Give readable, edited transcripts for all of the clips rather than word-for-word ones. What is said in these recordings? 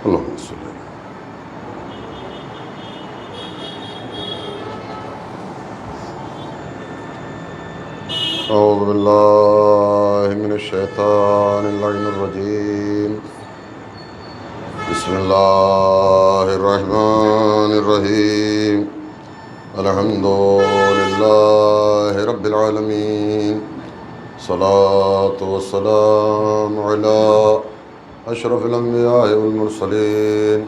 اللهم صل علی اعوذ باللہ من الشیطان اللعین الرجیم بسم اللہ الرحمن الرحیم الحمد للہ رب العالمین صلاۃ والسلام علی اشرف الانبیاء والمرسلین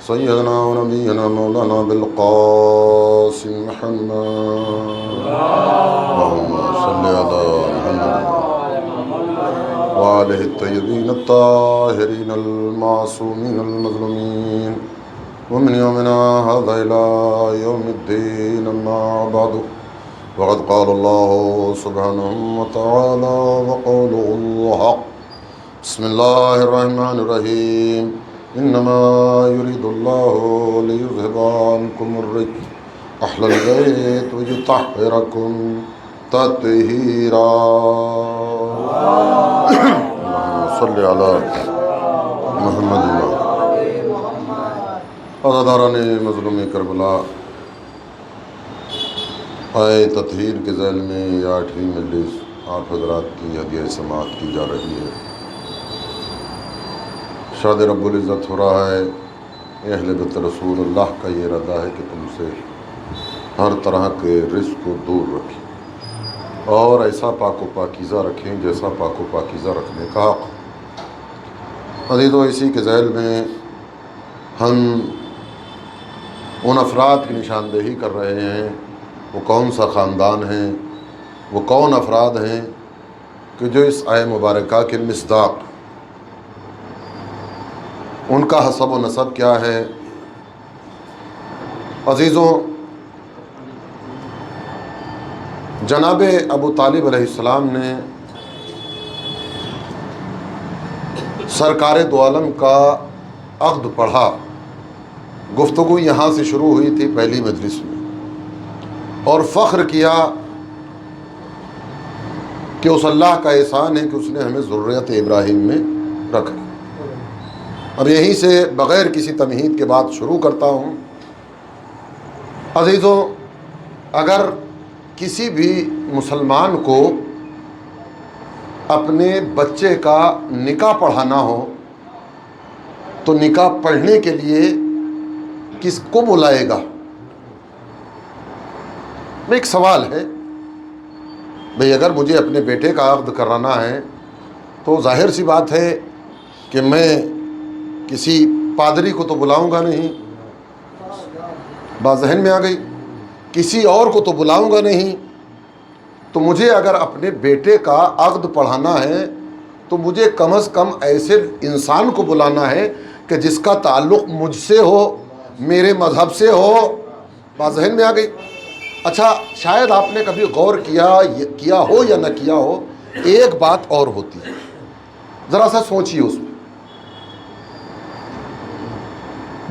سیدنا و نبینا مولانا بالقاسم محمد اللہم صلی علی محمد وآلہ الطیبین الطاہرین المعصومین المظلومین ومن یومنا هذا الى یوم الدین اما بعد وقد قال اللہ سبحانہ وتعالی وقوله الحق بسم اللہ الرحمن الرحیم انما يريد الله ليذهب عنكم الرجس اهل البيت ويطهركم تطهيرا اللهم صل على محمد عزاداران مظلوم کربلا، آئے تطہیر کے ذیل میں یہ 8ویں مجلس آپ حضرات کی ہدیہ سماعت کی جا رہی ہے۔ شاد رب العزت ہو رہا ہے، اہل بیت رسول اللہ کا یہ ارادہ ہے کہ تم سے ہر طرح کے رزق کو دور رکھیں اور ایسا پاک و پاکیزہ رکھیں جیسا پاک و پاکیزہ رکھنے کا حق۔ عزیزو، اسی کے ذیل میں ہم ان افراد کی نشاندہی کر رہے ہیں، وہ کون سا خاندان ہیں، وہ کون افراد ہیں کہ جو اس آیہ مبارکہ کے مصداق، ان کا حسب و نسب کیا ہے۔ عزیزوں، جناب ابو طالب علیہ السلام نے سرکار دو عالم کا عقد پڑھا۔ گفتگو یہاں سے شروع ہوئی تھی پہلی مجلس میں، اور فخر کیا کہ اس اللہ کا احسان ہے کہ اس نے ہمیں ذریت ابراہیم میں رکھا۔ اب یہیں سے بغیر کسی تمہید کے بات شروع کرتا ہوں۔ عزیزوں، اگر کسی بھی مسلمان کو اپنے بچے کا نکاح پڑھانا ہو تو نکاح پڑھنے کے لیے کس کو بلائے گا؟ ایک سوال ہے بھئی، اگر مجھے اپنے بیٹے کا عقد کرانا ہے تو ظاہر سی بات ہے کہ میں کسی پادری کو تو بلاؤں گا نہیں، بات ذہن میں آ گئی، کسی اور کو تو بلاؤں گا نہیں۔ تو مجھے اگر اپنے بیٹے کا عقد پڑھانا ہے تو مجھے کم از کم ایسے انسان کو بلانا ہے کہ جس کا تعلق مجھ سے ہو، میرے مذہب سے ہو۔ بات ذہن میں آ گئی۔ اچھا، شاید آپ نے کبھی غور کیا ہو یا نہ کیا ہو، ایک بات اور ہوتی ہے، ذرا سا سوچیے اس میں۔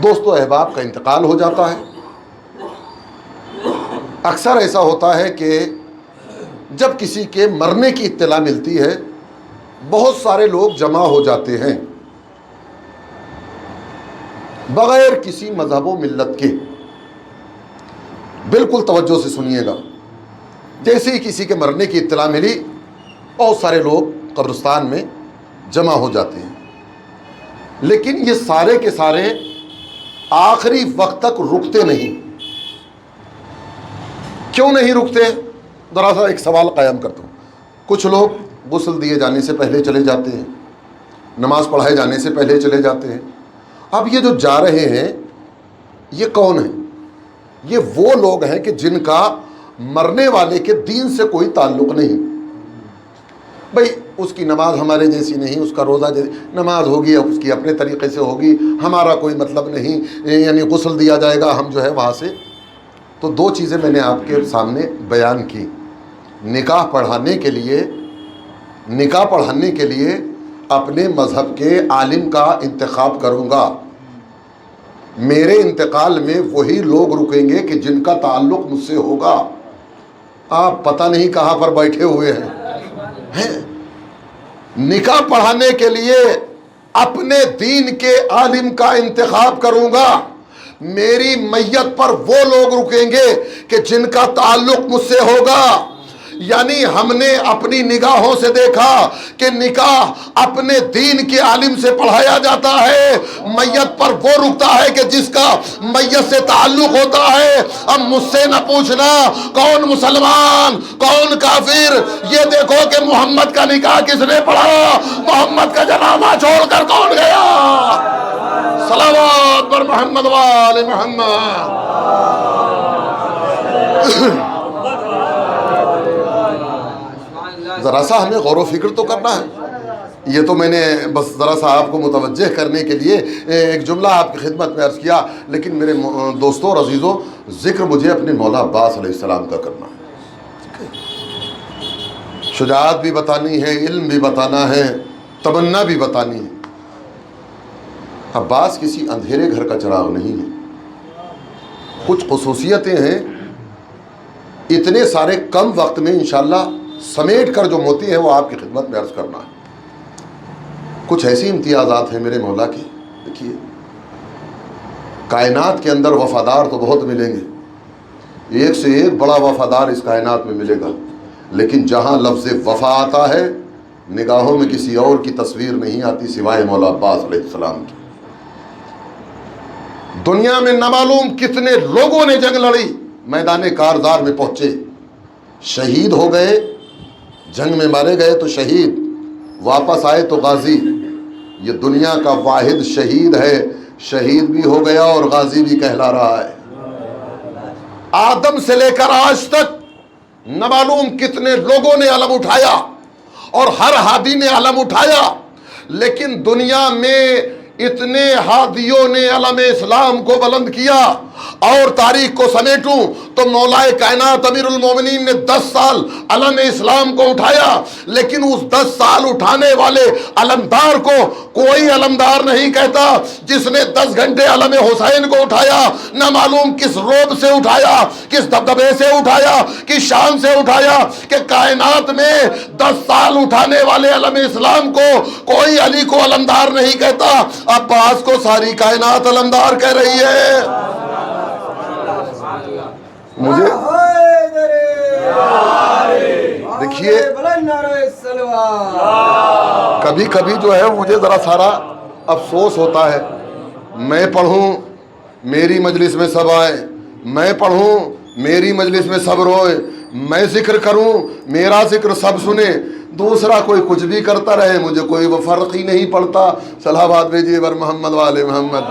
دوست و احباب کا انتقال ہو جاتا ہے۔ اکثر ایسا ہوتا ہے کہ جب کسی کے مرنے کی اطلاع ملتی ہے بہت سارے لوگ جمع ہو جاتے ہیں بغیر کسی مذہب و ملت کے۔ بالکل توجہ سے سنیے گا۔ جیسے ہی کسی کے مرنے کی اطلاع ملی، بہت سارے لوگ قبرستان میں جمع ہو جاتے ہیں، لیکن یہ سارے کے سارے آخری وقت تک رکتے نہیں۔ کیوں نہیں رکتے؟ ذرا سا ایک سوال قائم کرتا ہوں۔ کچھ لوگ غسل دیے جانے سے پہلے چلے جاتے ہیں، نماز پڑھائے جانے سے پہلے چلے جاتے ہیں۔ اب یہ جو جا رہے ہیں یہ کون ہیں؟ یہ وہ لوگ ہیں کہ جن کا مرنے والے کے دین سے کوئی تعلق نہیں۔ بھئی، اس کی نماز ہمارے جیسی نہیں، اس کا روزہ جیسی نماز ہوگی، اس کی اپنے طریقے سے ہوگی، ہمارا کوئی مطلب نہیں، یعنی غسل دیا جائے گا، ہم جو ہے وہاں سے۔ تو دو چیزیں میں نے آپ کے سامنے بیان کی۔ نکاح پڑھانے کے لیے اپنے مذہب کے عالم کا انتخاب کروں گا۔ میرے انتقال میں وہی لوگ رکیں گے کہ جن کا تعلق مجھ سے ہوگا۔ آپ پتہ نہیں کہاں پر بیٹھے ہوئے ہیں۔ نکاح پڑھانے کے لیے اپنے دین کے عالم کا انتخاب کروں گا، میری میت پر وہ لوگ رکیں گے کہ جن کا تعلق مجھ سے ہوگا۔ یعنی ہم نے اپنی نگاہوں سے دیکھا کہ نکاح اپنے دین کے عالم سے پڑھایا جاتا ہے، میت پر وہ رکتا ہے کہ جس کا میت سے تعلق ہوتا ہے۔ اب مجھ سے نہ پوچھنا کون مسلمان کون کافر، یہ دیکھو کہ محمد کا نکاح کس نے پڑھا، محمد کا جنازہ چھوڑ کر کون گیا۔ صلوات پر محمد وآل محمد۔ ذرا سا ہمیں غور و فکر تو کرنا ہے۔ یہ تو میں نے بس ذرا سا آپ کو متوجہ کرنے کے لیے ایک جملہ آپ کی خدمت میں عرض کیا، لیکن میرے دوستوں اور عزیزوں، ذکر مجھے اپنے مولا عباس علیہ السلام کا کرنا ہے۔ شجاعت بھی بتانی ہے، علم بھی بتانا ہے، تمنا بھی بتانی ہے۔ عباس کسی اندھیرے گھر کا چراغ نہیں ہے، کچھ خصوصیتیں ہیں، اتنے سارے کم وقت میں انشاءاللہ سمیٹ کر جو موتی ہیں وہ آپ کی خدمت میں عرض کرنا ہے۔ کچھ ایسی امتیازات ہیں میرے مولا کی، دیکھیے کائنات کے اندر وفادار تو بہت ملیں گے، ایک سے ایک بڑا وفادار اس کائنات میں ملے گا، لیکن جہاں لفظ وفا آتا ہے نگاہوں میں کسی اور کی تصویر نہیں آتی سوائے مولا عباس علیہ السلام کی۔ دنیا میں نامعلوم کتنے لوگوں نے جنگ لڑی، میدان کارزار میں پہنچے، شہید ہو گئے، جنگ میں مارے گئے تو شہید، واپس آئے تو غازی۔ یہ دنیا کا واحد شہید ہے، شہید بھی ہو گیا اور غازی بھی کہلا رہا ہے۔ آدم سے لے کر آج تک نامعلوم کتنے لوگوں نے علم اٹھایا اور ہر ہادی نے علم اٹھایا، لیکن دنیا میں اتنے ہادیوں نے علم اسلام کو بلند کیا۔ اور تاریخ کو سمیٹوں تو مولا کائنات امیر المومنین نے 10 سال علم اسلام کو اٹھایا، لیکن اس 10 سال اٹھانے والے علمدار کو کوئی علمدار نہیں کہتا۔ جس نے 10 گھنٹے علم حسین کو اٹھایا، نہ معلوم کس روب سے اٹھایا، کس دبدبے سے اٹھایا، کس شان سے اٹھایا، کہ کائنات میں 10 سال اٹھانے والے علم اسلام کو کوئی علی کو علمدار نہیں کہتا، عباس کو ساری کائنات علمدار کہہ رہی ہے۔ مجھے دیکھیے کبھی کبھی جو ہے مجھے ذرا سارا افسوس ہوتا ہے، میں پڑھوں میری مجلس میں سب آئے، میں پڑھوں میری مجلس میں سب روئے، میں ذکر کروں میرا ذکر سب سنے، دوسرا کوئی کچھ بھی کرتا رہے، مجھے کوئی وہ فرق ہی نہیں پڑتا۔ صلوات بھیجیے بر محمد والے محمد۔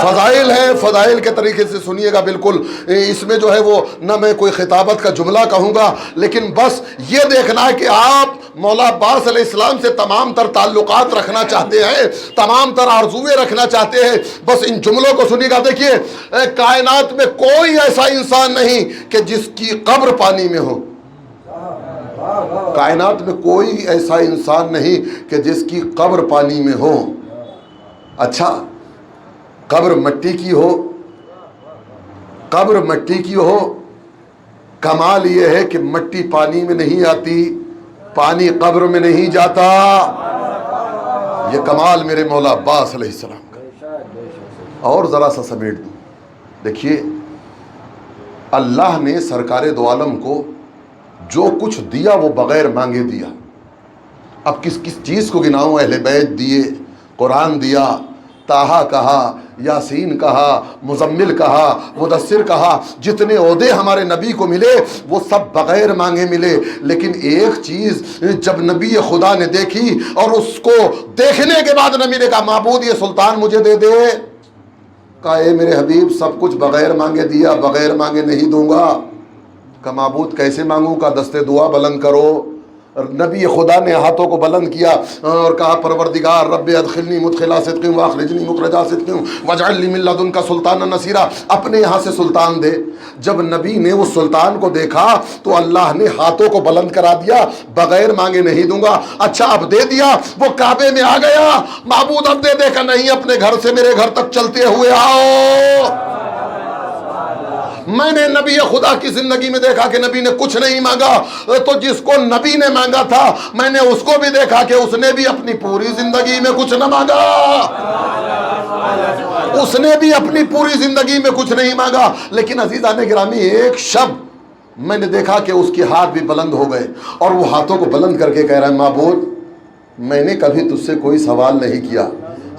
فضائل ہیں، فضائل کے طریقے سے سنیے گا، بالکل اس میں جو ہے وہ نہ میں کوئی خطابت کا جملہ کہوں گا، لیکن بس یہ دیکھنا ہے کہ آپ مولا عباس علیہ السلام سے تمام تر تعلقات رکھنا چاہتے ہیں، تمام تر آرزویں رکھنا چاہتے ہیں، بس ان جملوں کو سنیے گا۔ دیکھیے کائنات میں کوئی ایسا انسان نہیں کہ جس کی قبر پانی میں ہو، کائنات میں کوئی ایسا انسان نہیں کہ جس کی قبر پانی میں ہو۔ اچھا قبر مٹی کی ہو، قبر مٹی کی ہو، کمال یہ ہے کہ مٹی پانی میں نہیں آتی، پانی قبر میں نہیں جاتا، یہ کمال میرے مولا عباس علیہ السلام کا۔ اور ذرا سا سمیٹ دوں، دیکھیے اللہ نے سرکار دو عالم کو جو کچھ دیا وہ بغیر مانگے دیا۔ اب کس کس چیز کو گناؤں؟ اہل بیت دیے، قرآن دیا، طٰہٰ کہا، یاسین کہا، مزمل کہا، مدثر کہا، جتنے عہدے ہمارے نبی کو ملے وہ سب بغیر مانگے ملے۔ لیکن ایک چیز جب نبی خدا نے دیکھی اور اس کو دیکھنے کے بعد نبی نے کہا معبود یہ سلطان مجھے دے دے، کہا اے میرے حبیب سب کچھ بغیر مانگے دیا، بغیر مانگے نہیں دوں گا۔ کہا معبود کیسے مانگوں؟ کا دستے دعا بلند کرو۔ نبی خدا نے ہاتھوں کو بلند کیا اور کہا پروردگار رب ادخلنی مدخلا صدق واخرجنی مخرجا صدق واجعل لی من لدنک سلطانا نصیرا، اپنے یہاں سے سلطان دے۔ جب نبی نے اس سلطان کو دیکھا تو اللہ نے ہاتھوں کو بلند کرا دیا، بغیر مانگے نہیں دوں گا۔ اچھا اب دے دیا، وہ کعبے میں آ گیا، معبود اب دے دے، کہ نہیں اپنے گھر سے میرے گھر تک چلتے ہوئے آؤ۔ میں نے نبی خدا کی زندگی میں دیکھا کہ نبی نے کچھ نہیں مانگا، تو جس کو نبی نے مانگا تھا میں نے اس کو بھی دیکھا کہ اس نے بھی اپنی پوری زندگی میں کچھ نہ مانگا، اس نے بھی اپنی پوری زندگی میں کچھ نہیں مانگا۔ لیکن عزیزان گرامی، ایک شب میں نے دیکھا کہ اس کے ہاتھ بھی بلند ہو گئے، اور وہ ہاتھوں کو بلند کر کے کہہ رہا ہے معبود میں نے کبھی تجھ سے کوئی سوال نہیں کیا،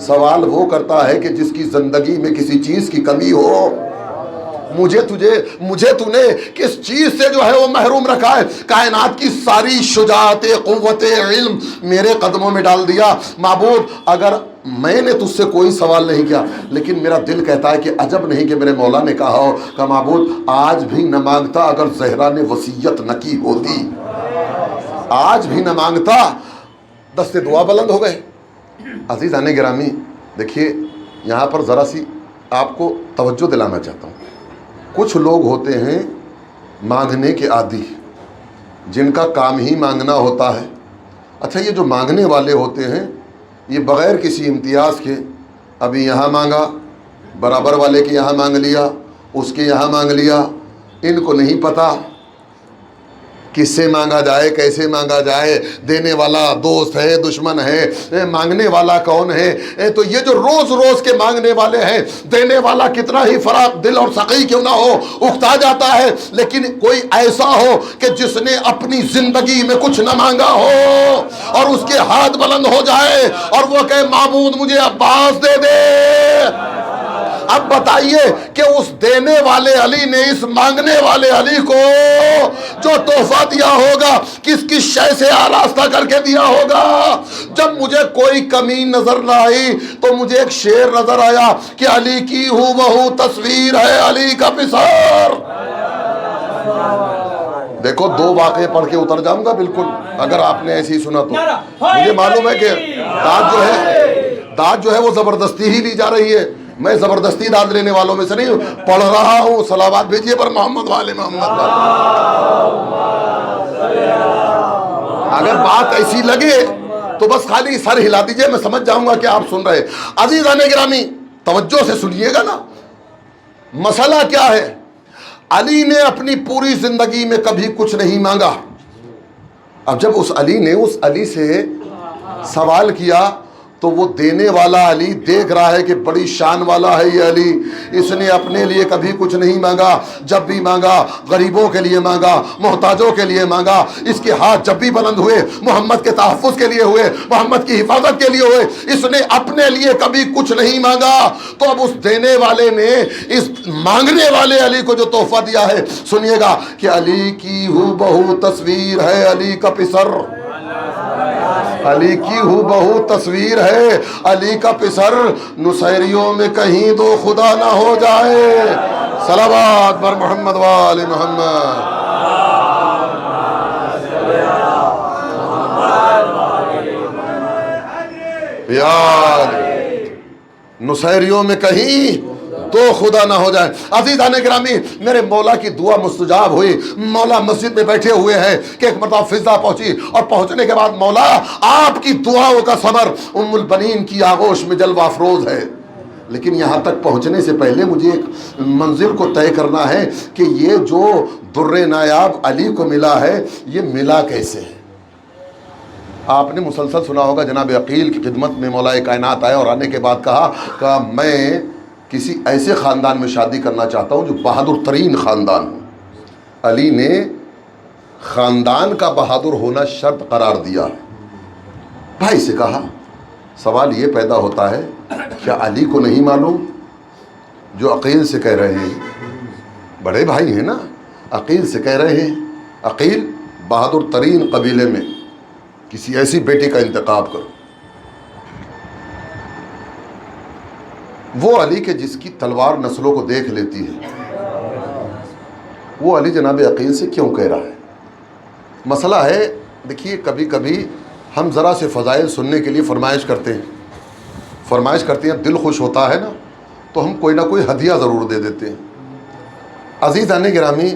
سوال وہ کرتا ہے کہ جس کی زندگی میں کسی چیز کی کمی ہو۔ مجھے تو نے کس چیز سے جو ہے وہ محروم رکھا ہے؟ کائنات کی ساری شجاعت، قوت، علم میرے قدموں میں ڈال دیا۔ معبود اگر میں نے تجھ سے کوئی سوال نہیں کیا، لیکن میرا دل کہتا ہے کہ عجب نہیں کہ میرے مولا نے کہا ہو کہ معبود آج بھی نہ مانگتا اگر زہرا نے وصیت نہ کی ہوتی، آج بھی نہ مانگتا۔ دستے دعا بلند ہو گئے۔ عزیزان گرامی دیکھیے، یہاں پر ذرا سی آپ کو توجہ دلانا چاہتا ہوں۔ کچھ لوگ ہوتے ہیں مانگنے کے عادی، جن کا کام ہی مانگنا ہوتا ہے۔ اچھا، یہ جو مانگنے والے ہوتے ہیں یہ بغیر کسی امتیاز کے، ابھی یہاں مانگا، برابر والے کے یہاں مانگ لیا، اس کے یہاں مانگ لیا، ان کو نہیں پتا کس سے مانگا جائے، کیسے مانگا جائے، دینے والا دوست ہے دشمن ہے، مانگنے والا کون ہے۔ تو یہ جو روز روز کے مانگنے والے ہیں، دینے والا کتنا ہی فراخ دل اور سخی کیوں نہ ہو، اکتا جاتا ہے۔ لیکن کوئی ایسا ہو کہ جس نے اپنی زندگی میں کچھ نہ مانگا ہو اور اس کے ہاتھ بلند ہو جائے اور وہ کہے معبود مجھے عباس دے دے۔ اب بتائیے کہ اس دینے والے علی نے اس مانگنے والے علی کو جو تحفہ دیا ہوگا کس کس شے سے آراستہ کر کے دیا ہوگا۔ جب مجھے کوئی کمی نظر نہ آئی تو مجھے ایک شعر نظر آیا کہ علی کی ہو بہو تصویر ہے علی کا پسر۔ دیکھو، دو واقعے پڑھ کے اتر جاؤں گا بالکل، اگر آپ نے ایسی سنا تو۔ مجھے معلوم ہے کہ داد جو ہے وہ زبردستی ہی لی جا رہی ہے، میں زبردستی داد لینے والوں میں سے نہیں ہوں، پڑھ رہا ہوں۔ صلوات بھیجیے پر محمد والے محمد والے۔ اگر بات ایسی لگے تو بس خالی سر ہلا دیجئے، میں سمجھ جاؤں گا کہ آپ سن رہے۔ عزیزان گرامی توجہ سے سنیے گا نا، مسئلہ کیا ہے؟ علی نے اپنی پوری زندگی میں کبھی کچھ نہیں مانگا۔ اب جب اس علی نے اس علی سے سوال کیا تو وہ دینے والا علی دیکھ رہا ہے کہ بڑی شان والا ہے یہ علی، اس نے اپنے لیے کبھی کچھ نہیں مانگا، جب بھی مانگا غریبوں کے لیے مانگا، محتاجوں کے لیے مانگا، اس کے ہاتھ جب بھی بلند ہوئے محمد کے تحفظ کے لیے ہوئے، محمد کی حفاظت کے لیے ہوئے، اس نے اپنے لیے کبھی کچھ نہیں مانگا۔ تو اب اس دینے والے نے اس مانگنے والے علی کو جو تحفہ دیا ہے، سنیے گا کہ علی کی ہو بہو تصویر ہے علی کا پسر، علی کی ہو بہو تصویر ہے علی کا پسر، نصیریوں میں کہیں دو خدا نہ ہو جائے۔ صلوات بر محمد وآل محمد۔ یاد نصیریوں میں کہیں تو خدا نہ ہو جائے۔ عزیزان گرامی میرے مولا کی دعا مستجاب ہوئی۔ مولا مسجد میں بیٹھے ہوئے ہیں کہ ایک مرتبہ فضا پہنچی، اور پہنچنے کے بعد مولا آپ کی دعاؤں کا ثمر ام البنین کی آغوش میں جلوہ افروز ہے، لیکن یہاں تک پہنچنے سے پہلے مجھے ایک منزل کو طے کرنا ہے کہ یہ جو در نایاب علی کو ملا ہے یہ ملا کیسے ہے۔ آپ نے مسلسل سنا ہوگا جناب عقیل کی خدمت میں مولا کائنات آئے اور آنے کے بعد کہا کہ میں کسی ایسے خاندان میں شادی کرنا چاہتا ہوں جو بہادر ترین خاندان ہو۔ علی نے خاندان کا بہادر ہونا شرط قرار دیا۔ بھائی سے کہا، سوال یہ پیدا ہوتا ہے کیا علی کو نہیں معلوم جو عقیل سے کہہ رہے ہیں؟ بڑے بھائی ہیں نا، عقیل سے کہہ رہے ہیں عقیل بہادر ترین قبیلے میں کسی ایسی بیٹی کا انتخاب کرو، وہ علی کے جس کی تلوار نسلوں کو دیکھ لیتی ہے، وہ علی جناب عقیل سے کیوں کہہ رہا ہے؟ مسئلہ ہے، دیکھیے کبھی کبھی ہم ذرا سے فضائل سننے کے لیے فرمائش کرتے ہیں، دل خوش ہوتا ہے نا تو ہم کوئی نہ کوئی ہدیہ ضرور دے دیتے ہیں۔ عزیزان گرامی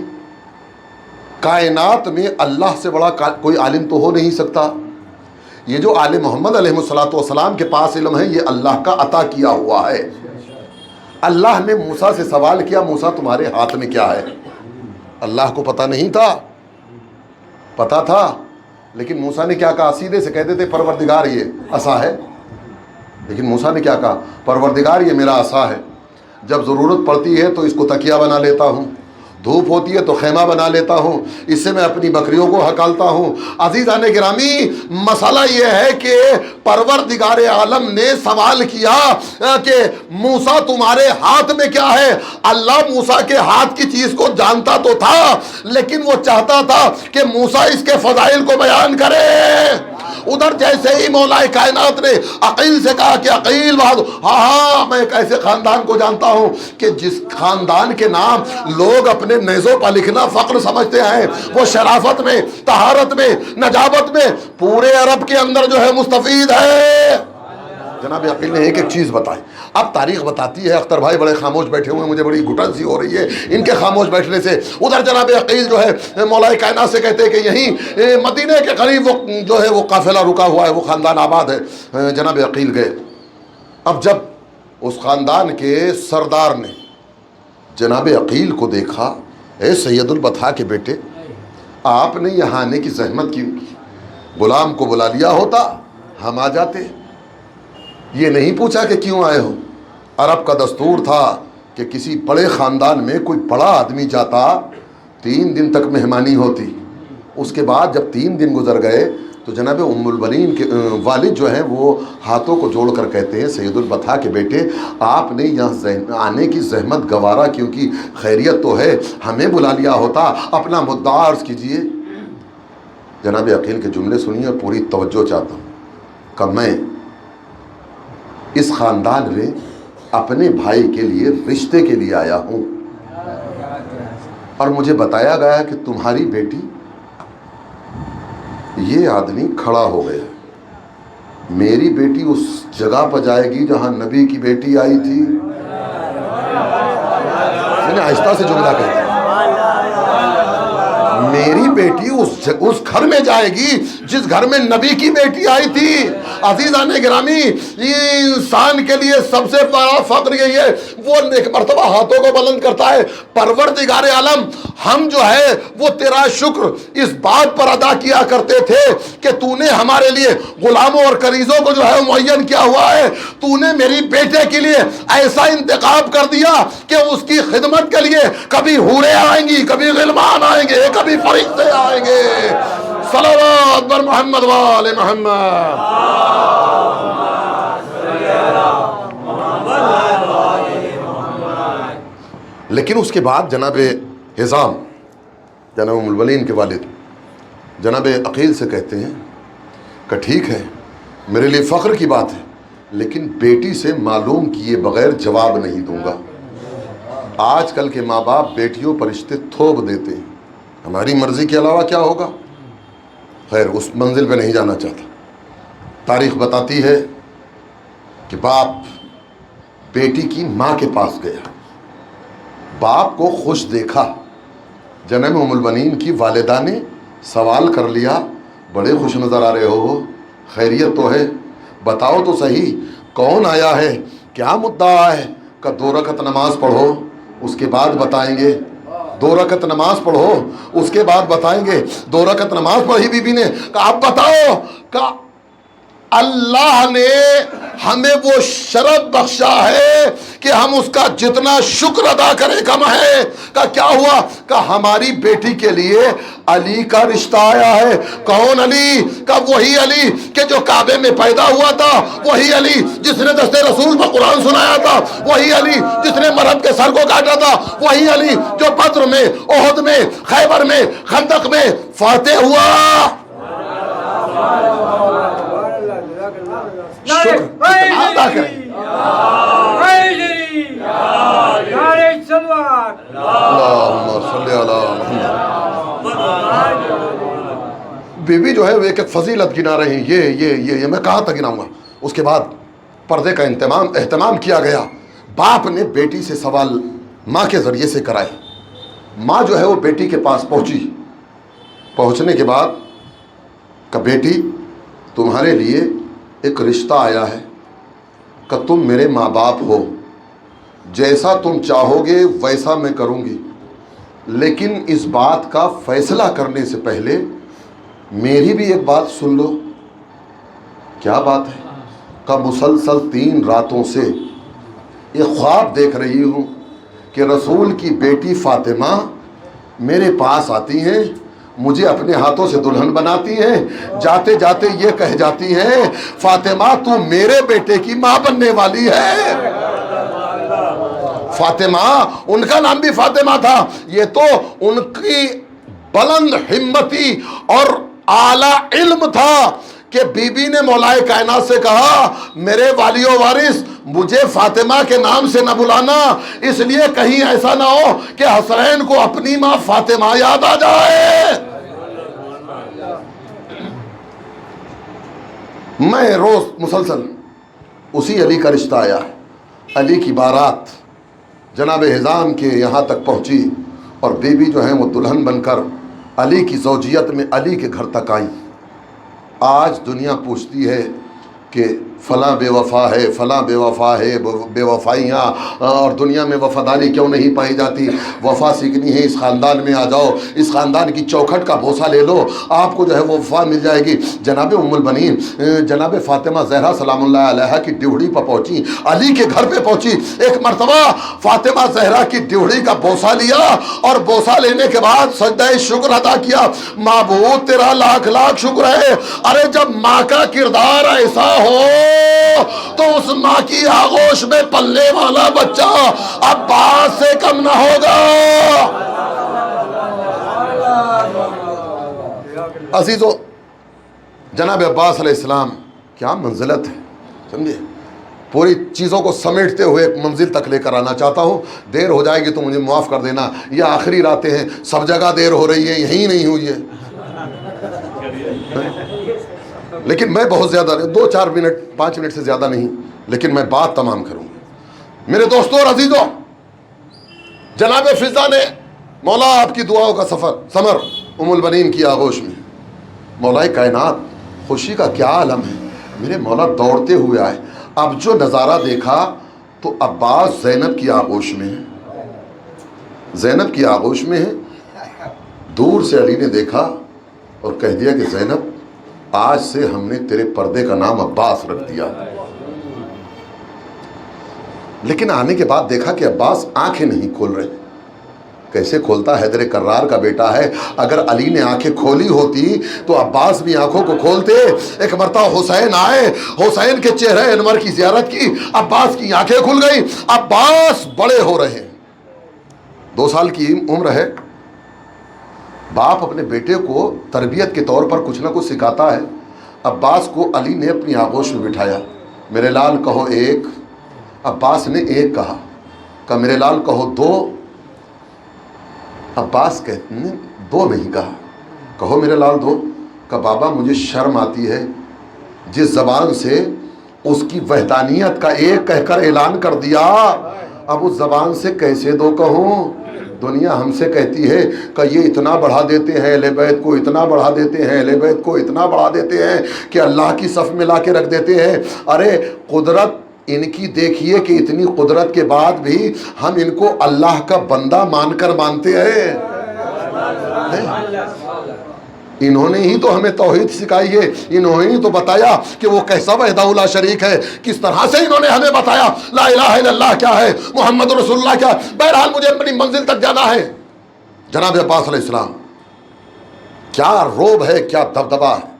کائنات میں اللہ سے بڑا کوئی عالم تو ہو نہیں سکتا۔ یہ جو آل محمد علیہ الصلوۃ والسلام کے پاس علم ہے یہ اللہ کا عطا کیا ہوا ہے۔ اللہ نے موسیٰ سے سوال کیا موسیٰ تمہارے ہاتھ میں کیا ہے؟ اللہ کو پتہ نہیں تھا، پتہ تھا، لیکن موسیٰ نے کیا کہا؟ سیدھے سے کہتے تھے پروردگار یہ عصا ہے، لیکن موسیٰ نے کیا کہا؟ پروردگار یہ میرا عصا ہے، جب ضرورت پڑتی ہے تو اس کو تکیہ بنا لیتا ہوں، دھوپ ہوتی ہے تو خیمہ بنا لیتا ہوں، اس سے میں اپنی بکریوں کو ہکالتا ہوں۔ عزیزان گرامی، مسئلہ یہ ہے کہ پروردگار عالم نے سوال کیا کہ موسیٰ تمہارے ہاتھ میں کیا ہے؟ اللہ موسیٰ کے ہاتھ کی چیز کو جانتا تو تھا، لیکن وہ چاہتا تھا کہ موسیٰ اس کے فضائل کو بیان کرے۔ ادھر جیسے ہی مولا کائنات نے عقیل سے کہا کہ عقیل بہادر، ہاں میں ایک ایسے خاندان کو جانتا ہوں کہ جس خاندان کے نام لوگ اپنے نیزوں پر لکھنا فخر سمجھتے ہیں، وہ شرافت میں، طہارت میں، نجابت میں پورے عرب کے اندر جو ہے مستفید ہے۔ جناب عقیل نے ایک ایک چیز بتائی۔ اب تاریخ بتاتی ہے، اختر بھائی بڑے خاموش بیٹھے ہوئے ہیں، مجھے بڑی گھٹن سی ہو رہی ہے ان کے خاموش بیٹھنے سے۔ ادھر جناب عقیل جو ہے مولا کائنات سے کہتے ہیں کہ یہیں مدینے کے قریب وہ جو ہے وہ قافلہ رکا ہوا ہے، وہ خاندان آباد ہے۔ جناب عقیل گئے۔ اب جب اس خاندان کے سردار نے جناب عقیل کو دیکھا، اے سید البطحاء کے بیٹے، آپ نے یہاں آنے کی زحمت کیوں کی؟ غلام کو بلا لیا ہوتا ہم آ جاتے، یہ نہیں پوچھا کہ کیوں آئے ہو۔ عرب کا دستور تھا کہ کسی بڑے خاندان میں کوئی بڑا آدمی جاتا 3 دن تک مہمانی ہوتی، اس کے بعد جب 3 دن گزر گئے تو جناب ام البنین کے والد جو ہیں وہ ہاتھوں کو جوڑ کر کہتے ہیں سید البطحاء کے بیٹے، آپ نے یہاں آنے کی زحمت گوارا کیونکہ خیریت تو ہے، ہمیں بلا لیا ہوتا، اپنا مدعا عرض کیجئے۔ جناب عقیل کے جملے سنیے اور پوری توجہ چاہتا ہوں کہ میں اس خاندان میں اپنے بھائی کے لیے رشتے کے لیے آیا ہوں، اور مجھے بتایا گیا کہ تمہاری بیٹی، یہ آدمی کھڑا ہو گیا، میری بیٹی اس جگہ پر جائے گی جہاں نبی کی بیٹی آئی تھی۔ میں نے آہستہ سے جملہ کہا، میری بیٹی اس گھر میں جائے گی جس گھر میں نبی کی بیٹی آئی تھی۔ عزیزان گرامی، انسان کے لیے سب سے بڑا فخر یہی ہے، وہ ایک مرتبہ ہاتھوں کو بلند کرتا ہے، پروردگار عالم، ہم جو ہے وہ تیرا شکر اس بات پر ادا کیا کرتے تھے کہ تو نے ہمارے لیے غلاموں اور کنیزوں کو جو ہے معین کیا ہوا ہے، تو نے میری بیٹے کے لیے ایسا انتخاب کر دیا کہ اس کی خدمت کے لیے کبھی حوریں آئیں گی، کبھی غلمان آئیں گے، کبھی فرشتے آئیں گے۔ صلوات بر محمد وآل محمد۔ لیکن اس کے بعد جناب حزام، جناب ام البنین کے والد، جناب عقیل سے کہتے ہیں کہ ٹھیک ہے، میرے لیے فخر کی بات ہے، لیکن بیٹی سے معلوم کیے بغیر جواب نہیں دوں گا۔ آج کل کے ماں باپ بیٹیوں پر رشتے تھوپ دیتے ہیں، ہماری مرضی کے علاوہ کیا ہوگا؟ خیر، اس منزل پہ نہیں جانا چاہتا۔ تاریخ بتاتی ہے کہ باپ بیٹی کی ماں کے پاس گیا، باپ کو خوش دیکھا، جناب ام البنین کی والدہ نے سوال کر لیا، بڑے خوش نظر آ رہے ہو، خیریت تو ہے، بتاؤ تو صحیح کون آیا ہے، کیا مدعا ہے؟ کہ 2 رکعت نماز پڑھو اس کے بعد بتائیں گے۔ 2 رکعت نماز پڑھو اس کے بعد بتائیں گے۔ 2 رکعت نماز پڑھی بی بی نے کہا اب بتاؤ، کہ اللہ نے ہمیں وہ شرف بخشا ہے کہ ہم اس کا جتنا شکر ادا کریں کم ہے۔ کہ کیا ہوا؟ کہ ہماری بیٹی کے لیے علی کا رشتہ آیا ہے۔ کون علی؟ کہ وہی علی کہ جو کعبے میں پیدا ہوا تھا، وہی علی جس نے دست رسول پر قرآن سنایا تھا، وہی علی جس نے مرہب کے سر کو کاٹا تھا، وہی علی جو بدر میں، احد میں، خیبر میں، خندق میں فاتح ہوا۔ شکر کتنا ادا کریں۔ اللہم صلی علی محمد۔ بی بی جو ہے وہ ایک ایک فضیلت گنا رہی، یہ میں کہاں تک گناؤں گا۔ اس کے بعد پردے کا اہتمام کیا گیا۔ باپ نے بیٹی سے سوال ماں کے ذریعے سے کرائے۔ ماں جو ہے وہ بیٹی کے پاس پہنچی، پہنچنے کے بعد کہ بیٹی تمہارے لیے ایک رشتہ آیا ہے کہ تم میرے ماں باپ ہو، جیسا تم چاہو گے ویسا میں کروں گی، لیکن اس بات کا فیصلہ کرنے سے پہلے میری بھی ایک بات سن لو۔ کیا بات ہے؟ کہ مسلسل 3 راتوں سے ایک خواب دیکھ رہی ہوں کہ رسول کی بیٹی فاطمہ میرے پاس آتی ہیں، مجھے اپنے ہاتھوں سے دلہن بناتی ہیں، جاتے جاتے یہ کہہ جاتی ہیں فاطمہ تو میرے بیٹے کی ماں بننے والی ہے۔ فاطمہ، ان کا نام بھی فاطمہ تھا، یہ تو ان کی بلند ہمتی اور اعلیٰ علم تھا کہ بی بی نے مولائے کائنات سے کہا میرے والی و وارث مجھے فاطمہ کے نام سے نہ بلانا، اس لیے کہیں ایسا نہ ہو کہ حسنین کو اپنی ماں فاطمہ یاد آ جائے۔ میں روز مسلسل اسی علی کا رشتہ آیا، علی کی بارات جناب حزام کے یہاں تک پہنچی اور بی بی جو ہیں وہ دلہن بن کر علی کی زوجیت میں علی کے گھر تک آئی۔ آج دنیا پوچھتی ہے کہ فلاں بے وفا ہے، فلاں بے وفا ہے، بے وفائیاں، اور دنیا میں وفاداری کیوں نہیں پائی جاتی؟ وفا سیکھنی ہے اس خاندان میں آ جاؤ، اس خاندان کی چوکھٹ کا بوسہ لے لو، آپ کو جو ہے وہ وفا مل جائے گی۔ جناب ام البنین جناب فاطمہ زہرا سلام اللہ علیہا کی ڈیوڑی پر پہنچی، علی کے گھر پہ پہنچی، ایک مرتبہ فاطمہ زہرا کی ڈیوڑی کا بوسہ لیا اور بوسہ لینے کے بعد سجدہ شکر ادا کیا۔ معبود تیرا لاکھ لاکھ شکر ہے، ارے جب ماں کا کردار ایسا ہو تو اس ماں کی آغوش میں پلنے والا بچہ عباس سے کم نہ ہوگا۔ عزیزو، جناب عباس علیہ السلام کیا منزلت ہے، سمجھے؟ پوری چیزوں کو سمیٹتے ہوئے ایک منزل تک لے کر آنا چاہتا ہوں۔ دیر ہو جائے گی تو مجھے معاف کر دینا، یہ آخری راتیں ہیں، سب جگہ دیر ہو رہی ہے، یہیں نہیں ہوئی ہے، لیکن میں بہت زیادہ 2-4 منٹ 5 منٹ سے زیادہ نہیں، لیکن میں بات تمام کروں گا۔ میرے دوستوں اور عزیزوں، جناب فضا نے مولا آپ کی دعاؤں کا ثمر ام البنین کی آغوش میں، مولا کائنات خوشی کا کیا عالم ہے، میرے مولا دوڑتے ہوئے آئے۔ اب جو نظارہ دیکھا تو عباس زینب کی آغوش میں ہے، زینب کی آغوش میں ہے۔ دور سے علی نے دیکھا اور کہہ دیا کہ زینب آج سے ہم نے تیرے پردے کا نام عباس رکھ دیا۔ لیکن آنے کے بعد دیکھا کہ عباس آنکھیں نہیں کھول رہے۔ کیسے کھولتا؟ حیدر کرار کا بیٹا ہے، اگر علی نے آنکھیں کھولی ہوتی تو عباس بھی آنکھوں کو کھولتے۔ ایک مرتبہ حسین آئے، حسین کے چہرے انور کی زیارت کی، عباس کی آنکھیں کھل گئی، عباس بڑے ہو رہے ہیں، 2 سال کی عمر ہے۔ باپ اپنے بیٹے کو تربیت کے طور پر کچھ نہ کچھ سکھاتا ہے۔ عباس کو علی نے اپنی آغوش میں بٹھایا، میرے لال کہو 1، عباس نے 1 کہا، کہ میرے لال کہو 2، عباس کہتے ہیں 2 نہیں کہا، کہو میرے لال 2، کہ بابا مجھے شرم آتی ہے، جس زبان سے اس کی وحدانیت کا 1 کہہ کر اعلان کر دیا، اب اس زبان سے کیسے 2 کہوں؟ دنیا ہم سے کہتی ہے کہ یہ اتنا بڑھا دیتے ہیں اہل بیت کو، اتنا بڑھا دیتے ہیں اہل بیت کو، اتنا بڑھا دیتے ہیں کہ اللہ کی صف میں لا کے رکھ دیتے ہیں۔ ارے قدرت ان کی دیکھیے کہ اتنی قدرت کے بعد بھی ہم ان کو اللہ کا بندہ مان کر مانتے ہیں۔ انہوں نے ہی تو ہمیں توحید سکھائی ہے، انہوں نے ہی تو بتایا کہ وہ کیسا وحدہ لا شریک ہے، کس طرح سے انہوں نے ہمیں بتایا لا الہ الا اللہ کیا ہے، محمد رسول اللہ کیا ہے۔ بہرحال مجھے اپنی منزل تک جانا ہے۔ جناب عباس علیہ السلام، کیا روب ہے، کیا دبدبہ ہے۔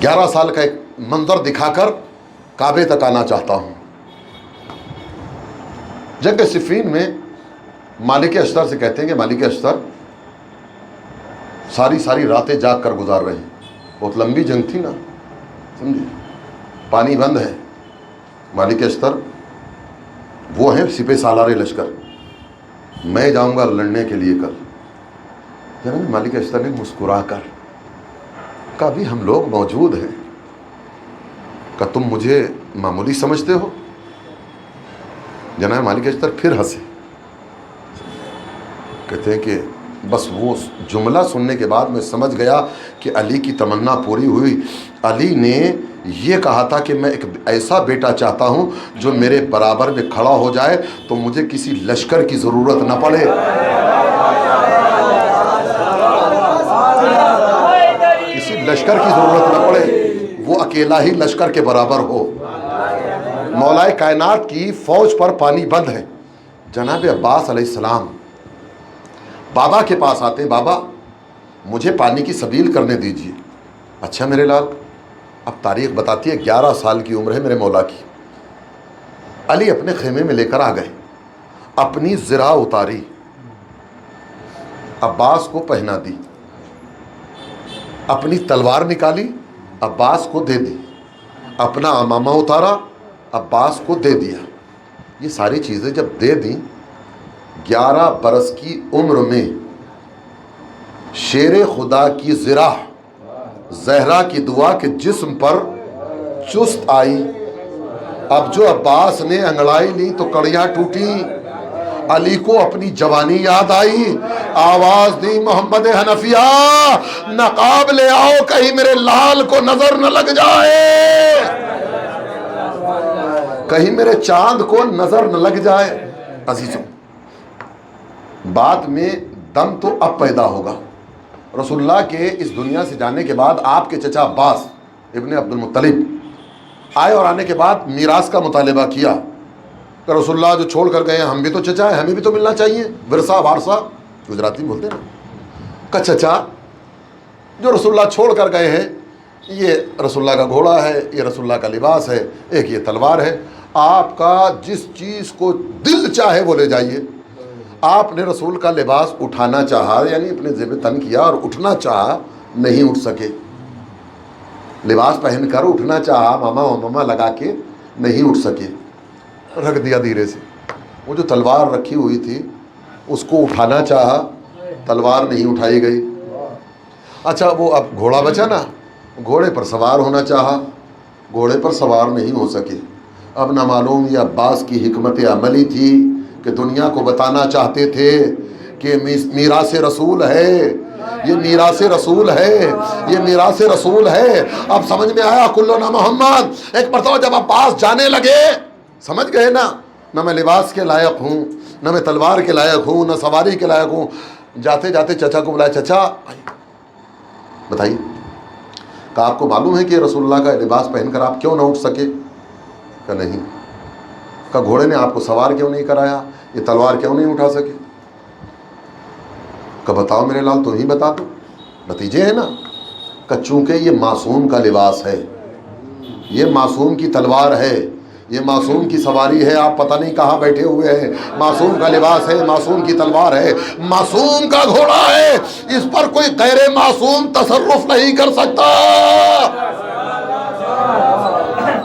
11 سال کا ایک منظر دکھا کر کعبے تک آنا چاہتا ہوں۔ جنگ صفین میں مالک اشتر سے کہتے ہیں کہ مالک اشتر ساری راتیں جاگ کر گزار رہے ہیں، بہت لمبی جنگ تھی نا، سمجھے، پانی بند ہے۔ مالک اشتر وہ ہیں سپہ سالار لشکر، میں جاؤں گا لڑنے کے لیے کل۔ جناب مالک اشتر نے مسکرا کر کہا ابھی ہم لوگ موجود ہیں، کہ تم مجھے معمولی سمجھتے ہو؟ جناب مالک اشتر پھر ہنسے، کہتے ہیں کہ بس وہ جملہ سننے کے بعد میں سمجھ گیا کہ علی کی تمنا پوری ہوئی. علی نے یہ کہا تھا کہ میں ایک ایسا بیٹا چاہتا ہوں جو میرے برابر میں کھڑا ہو جائے تو مجھے کسی لشکر کی ضرورت نہ پڑے. کسی لشکر کی ضرورت نہ پڑے، وہ اکیلا ہی لشکر کے برابر ہو. مولا کائنات کی فوج پر پانی بند ہے. جناب عباس علیہ السلام بابا کے پاس آتے ہیں، بابا مجھے پانی کی سبیل کرنے دیجیے. اچھا میرے لال، اب تاریخ بتاتی ہے 11 سال کی عمر ہے میرے مولا کی. علی اپنے خیمے میں لے کر آ گئے، اپنی زرہ اتاری، عباس کو پہنا دی، اپنی تلوار نکالی، عباس کو دے دی، اپنا امامہ اتارا، عباس کو دے دیا. یہ ساری چیزیں جب دے دیں، 11 برس کی عمر میں شیر خدا کی زرہ زہرا کی دعا کے جسم پر چست آئی. اب جو عباس نے انگڑائی لی تو کڑیاں ٹوٹی. علی کو اپنی جوانی یاد آئی، آواز دی محمد حنفیہ نقاب لے آؤ کہیں میرے لال کو نظر نہ لگ جائے، کہیں میرے چاند کو نظر نہ لگ جائے. عزیزوں، بات میں دم تو اب پیدا ہوگا. رسول اللہ کے اس دنیا سے جانے کے بعد آپ کے چچا عباس ابن عبد المطلب آئے اور آنے کے بعد میراث کا مطالبہ کیا کہ رسول اللہ جو چھوڑ کر گئے ہیں، ہم بھی تو چچا ہیں، ہمیں بھی تو ملنا چاہیے. ورثہ وارثہ گجراتی میں بولتے ہیں نا، کا چچا جو رسول اللہ چھوڑ کر گئے ہیں، یہ رسول اللہ کا گھوڑا ہے، یہ رسول اللہ کا لباس ہے، ایک یہ تلوار ہے. آپ کا جس چیز کو دل چاہے وہ لے جائیے. آپ نے رسول کا لباس اٹھانا چاہا، یعنی اپنے زیب تن کیا اور اٹھنا چاہا، نہیں اٹھ سکے. لباس پہن کر اٹھنا چاہا، ماما لگا کے نہیں اٹھ سکے، رکھ دیا دھیرے سے. وہ جو تلوار رکھی ہوئی تھی اس کو اٹھانا چاہا، تلوار نہیں اٹھائی گئی. اچھا وہ اب گھوڑا بچا نا، گھوڑے پر سوار ہونا چاہا، گھوڑے پر سوار نہیں ہو سکے. اب نہ معلوم یہ عباس کی حکمت عملی تھی کہ دنیا کو بتانا چاہتے تھے کہ میراث رسول ہے، یہ میراث رسول ہے، یہ میراث رسول ہے. اب سمجھ میں آیا کلنا محمد. ایک مرتبہ جب عباس جانے لگے، سمجھ گئے نا، نہ میں لباس کے لائق ہوں، نہ میں تلوار کے لائق ہوں، نہ سواری کے لائق ہوں. جاتے جاتے چچا کو بلایا، چچا بتائیے، کہ آپ کو معلوم ہے کہ رسول اللہ کا لباس پہن کر آپ کیوں نہ اٹھ سکے؟ کہ نہیں. کہ گھوڑے نے آپ کو سوار کیوں نہیں کرایا؟ یہ تلوار کیوں نہیں اٹھا سکے؟ کہ بتاؤ میرے لال، تو ہی بتا دو. نتیجے ہے نا، کہ چونکہ یہ معصوم کا لباس ہے، یہ معصوم کی تلوار ہے، یہ معصوم کی سواری ہے، آپ پتہ نہیں کہاں بیٹھے ہوئے ہیں. معصوم کا لباس ہے، معصوم کی تلوار ہے، معصوم کا گھوڑا ہے، اس پر کوئی غیر معصوم تصرف نہیں کر سکتا.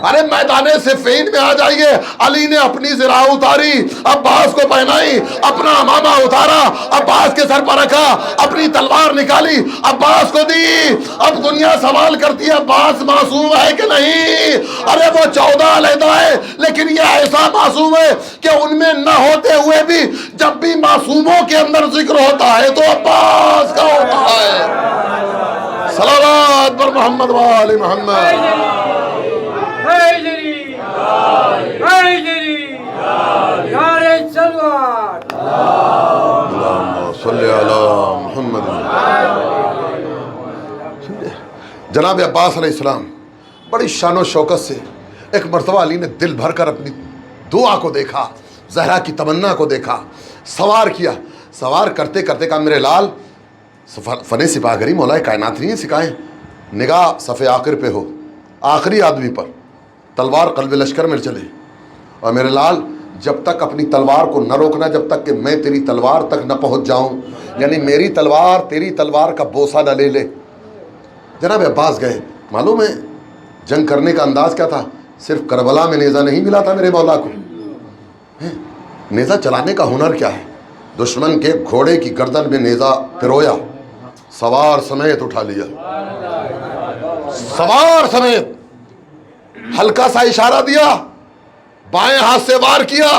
ارے میدان صفین میں آ جائیے، علی نے اپنی زرہ اتاری، عباس کو پہنائی، اپنا امامہ اتارا، عباس کے سر پر رکھا، اپنی تلوار نکالی، عباس کو دی. اب دنیا سوال کرتی ہے عباس معصوم ہے کہ نہیں؟ ارے وہ 14 علیحدہ ہے، لیکن یہ ایسا معصوم ہے کہ ان میں نہ ہوتے ہوئے بھی جب بھی معصوموں کے اندر ذکر ہوتا ہے تو عباس کا ہوتا ہے. صلوات پر محمد و آل محمد. جناب عباس علیہ السلام بڑی شان و شوکت سے ایک مرتبہ علی نے دل بھر کر اپنی دعا کو دیکھا، زہرا کی تمنا کو دیکھا، سوار کیا. سوار کرتے کرتے کہا میرے لال، فن سپاہ گری مولا کائنات نہیں سکھائیں، نگاہ صف آخر پہ ہو، آخری آدمی پر، تلوار قلب لشکر میں چلے. اور میرے لال جب تک اپنی تلوار کو نہ روکنا جب تک کہ میں تیری تلوار تک نہ پہنچ جاؤں، یعنی میری تلوار تیری تلوار کا بوسہ نہ لے لے. جناب عباس گئے. معلوم ہے جنگ کرنے کا انداز کیا تھا؟ صرف کربلا میں نیزہ نہیں ملا تھا میرے مولا کو، نیزہ چلانے کا ہنر کیا ہے. دشمن کے گھوڑے کی گردن میں نیزہ پرویا، سوار سمیت اٹھا لیا، سوار سمیت، ہلکا سا اشارہ دیا، بائیں ہاتھ سے وار کیا،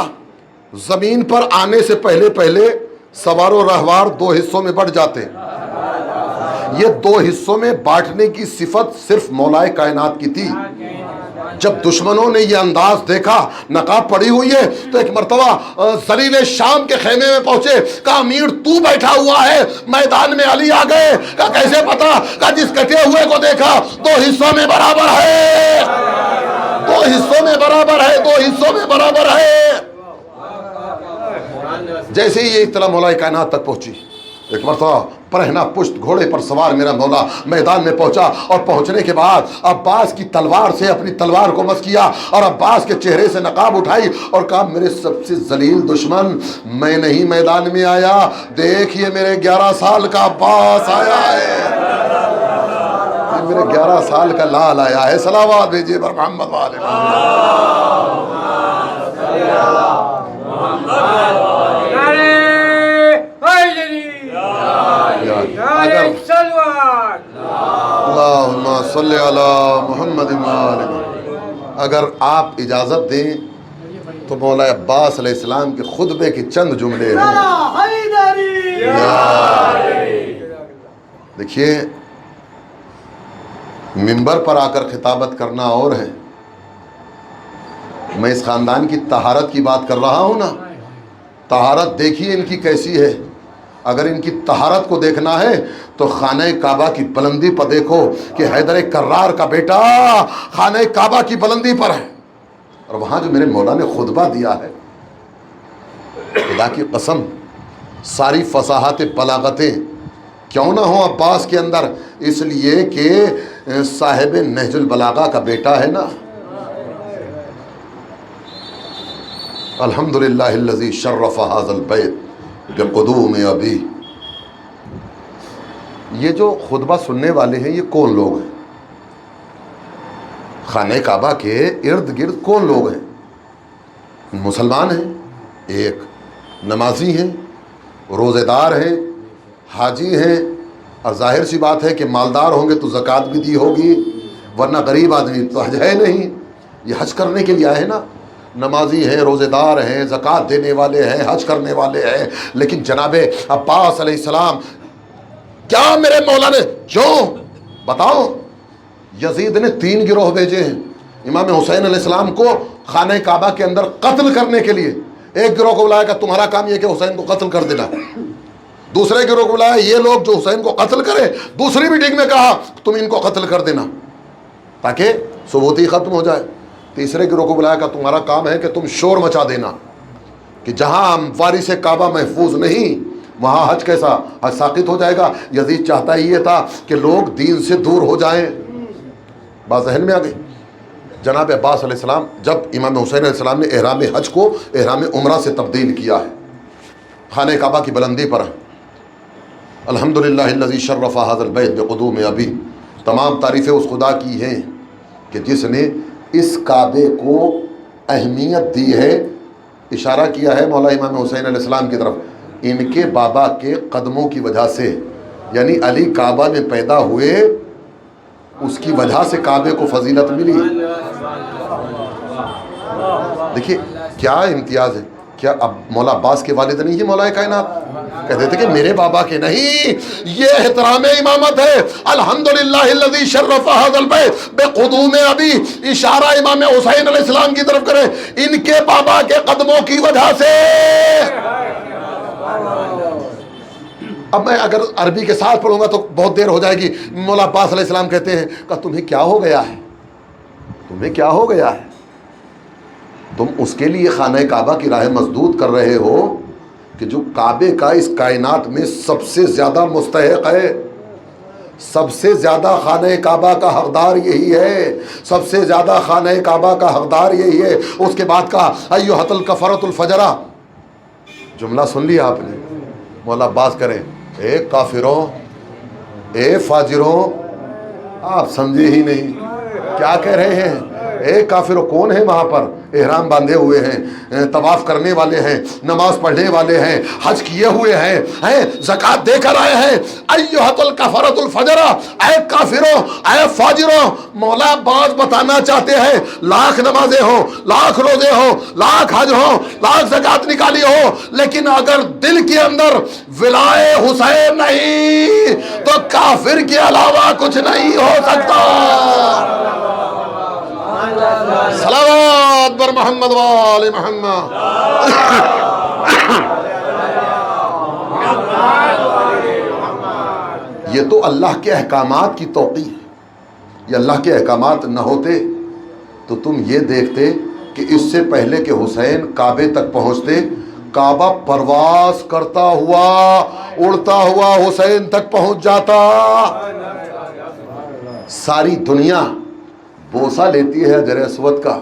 زمین پر آنے سے پہلے سوار و رہوار دو حصوں میں بٹ جاتے ہیں. یہ دو حصوں میں بانٹنے کی صفت صرف مولا کائنات کی تھی. جب دشمنوں نے یہ انداز دیکھا نقاب پڑی ہوئی ہے تو ایک مرتبہ زلیل شام کے خیمے میں پہنچے. کہا امیر تو بیٹھا ہوا ہے میدان میں علی آ گئے. کہا کیسے پتا؟ کہا جس کٹے ہوئے کو دیکھا دو حصوں میں برابر ہے، دو حصوں میں برابر ہے، دو حصوں میں برابر ہے. جیسے ہی یہ اطلاع مولا کائنات تک پہنچی، ایک مرتبہ پرہنا پشت گھوڑے پر سوار میرا مولا میدان میں پہنچا، اور پہنچنے کے بعد عباس کی تلوار سے اپنی تلوار کو مس کیا اور عباس کے چہرے سے نقاب اٹھائی اور کہا میرے سب سے ذلیل دشمن میں نہیں میدان میں آیا، دیکھیے میرے 11 سال کا عباس آیا ہے، یہ میرے 11 سال کا لال آیا ہے. صلوات بھیجیے پر محمد والے اللہم صلی علی محمد. اگر آپ اجازت دیں تو مولا عباس علیہ السلام کے خطبے کے چند جملے ہیں. دیکھیے منبر پر آ کر خطابت کرنا اور ہے، میں اس خاندان کی طہارت کی بات کر رہا ہوں نا. طہارت دیکھیے ان کی کیسی ہے. اگر ان کی طہارت کو دیکھنا ہے تو خانہ کعبہ کی بلندی پر دیکھو کہ حیدر کرار کا بیٹا خانہ کعبہ کی بلندی پر ہے، اور وہاں جو میرے مولا نے خطبہ دیا ہے، خدا کی قسم ساری فصاحت بلاغتیں کیوں نہ ہوں عباس کے اندر، اس لیے کہ صاحب نہج البلاغہ کا بیٹا ہے نا. الحمدللہ الذی شرف ھذا البیت بقدوم ابی. یہ جو خطبہ سننے والے ہیں یہ کون لوگ ہیں؟ خانہ کعبہ کے ارد گرد کون لوگ ہیں؟ مسلمان ہیں، ایک نمازی ہیں، روزے دار ہیں، حاجی ہیں، اور ظاہر سی بات ہے کہ مالدار ہوں گے تو زکوٰۃ بھی دی ہوگی، ورنہ غریب آدمی تو حج ہے نہیں، یہ حج کرنے کے لیے آئے ہیں نا. نمازی ہیں، روزے دار ہیں، زکوٰۃ دینے والے ہیں، حج کرنے والے ہیں. لیکن جناب عباس علیہ السلام کیا میرے مولا نے جو بتاؤ، یزید نے 3 گروہ بھیجے ہیں امام حسین علیہ السلام کو خانہ کعبہ کے اندر قتل کرنے کے لیے. ایک گروہ کو بلایا کہ تمہارا کام یہ کہ حسین کو قتل کر دینا. دوسرے گروہ کو بلایا یہ لوگ جو حسین کو قتل کرے. دوسری میٹنگ میں کہا تم ان کو قتل کر دینا تاکہ ثبوتی ختم ہو جائے. تیسرے گروہ کو بلایا کہ تمہارا کام ہے کہ تم شور مچا دینا کہ جہاں وارث کعبہ محفوظ نہیں وہاں حج کیسا، حج ساقط ہو جائے گا. یزید چاہتا ہی یہ تھا کہ لوگ دین سے دور ہو جائیں. بات ذہن میں آ گئی. جناب عباس علیہ السلام جب امام حسین علیہ السلام نے احرام حج کو احرام عمرہ سے تبدیل کیا ہے، خانہ کعبہ کی بلندی پر ہے. الحمدللہ الذی شرف ھذا البیت بقدوم ابی. تمام تعریفیں اس خدا کی ہیں کہ جس نے اس کعبے کو اہمیت دی ہے. اشارہ کیا ہے مولا امام حسین علیہ السلام کی طرف، ان کے بابا کے قدموں کی وجہ سے، یعنی علی کعبہ میں پیدا ہوئے اس کی وجہ سے کعبے کو فضیلت ملی. دیکھیے کیا امتیاز ہے. کیا اب مولا عباس کے والد نہیں ہے مولا کائنات؟ کہتے تھے کہ میرے بابا کے نہیں، یہ احترام امامت ہے. الحمدللہ الذی شرف ھذا البیت بقدوم ابی. اشارہ امام حسین علیہ السلام کی طرف کرے، ان کے بابا کے قدموں کی وجہ سے. اب میں اگر عربی کے ساتھ پڑھوں گا تو بہت دیر ہو جائے گی. مولا عباس علیہ السلام کہتے ہیں کہ تمہیں کیا ہو گیا ہے، تمہیں کیا ہو گیا ہے، تم اس کے لیے خانہ کعبہ کی راہ مسدود کر رہے ہو کہ جو کعبے کا اس کائنات میں سب سے زیادہ مستحق ہے. سب سے زیادہ خانہ کعبہ کا حقدار یہی ہے، سب سے زیادہ خانہ کعبہ کا حقدار یہی ہے. اس کے بعد کہا ایھا الکفرۃ الفجرہ. جملہ سن لیا آپ نے. مولا عباس کریں اے کافروں، اے فاجروں، آپ سمجھے ہی نہیں کیا کہہ رہے ہیں. اے کافروں کون ہے وہاں پر؟ احرام باندھے ہوئے ہیں، طواف کرنے والے ہیں، نماز پڑھنے والے ہیں، حج کیے ہوئے ہیں، زکوٰۃ دے کر آئے ہیں۔ ایھۃ الکفرۃ الفجرہ، اے کافروں، اے فاجروں، مولا باز بتانا چاہتے ہیں لاکھ نمازیں ہوں، لاکھ روزے ہوں، لاکھ حج ہوں، لاکھ زکوٰۃ نکالی ہو، لیکن اگر دل کے اندر ولائے حسین نہیں تو کافر کے علاوہ کچھ نہیں ہو سکتا۔ صلوات بر محمد وآل محمد۔ یہ تو اللہ کے احکامات کی توقیع ہے۔ یہ اللہ کے احکامات نہ ہوتے تو تم یہ دیکھتے کہ اس سے پہلے کہ حسین کعبے تک پہنچتے، کعبہ پرواز کرتا ہوا اڑتا ہوا حسین تک پہنچ جاتا۔ ساری دنیا بوسہ لیتی ہے حجر اسود کا،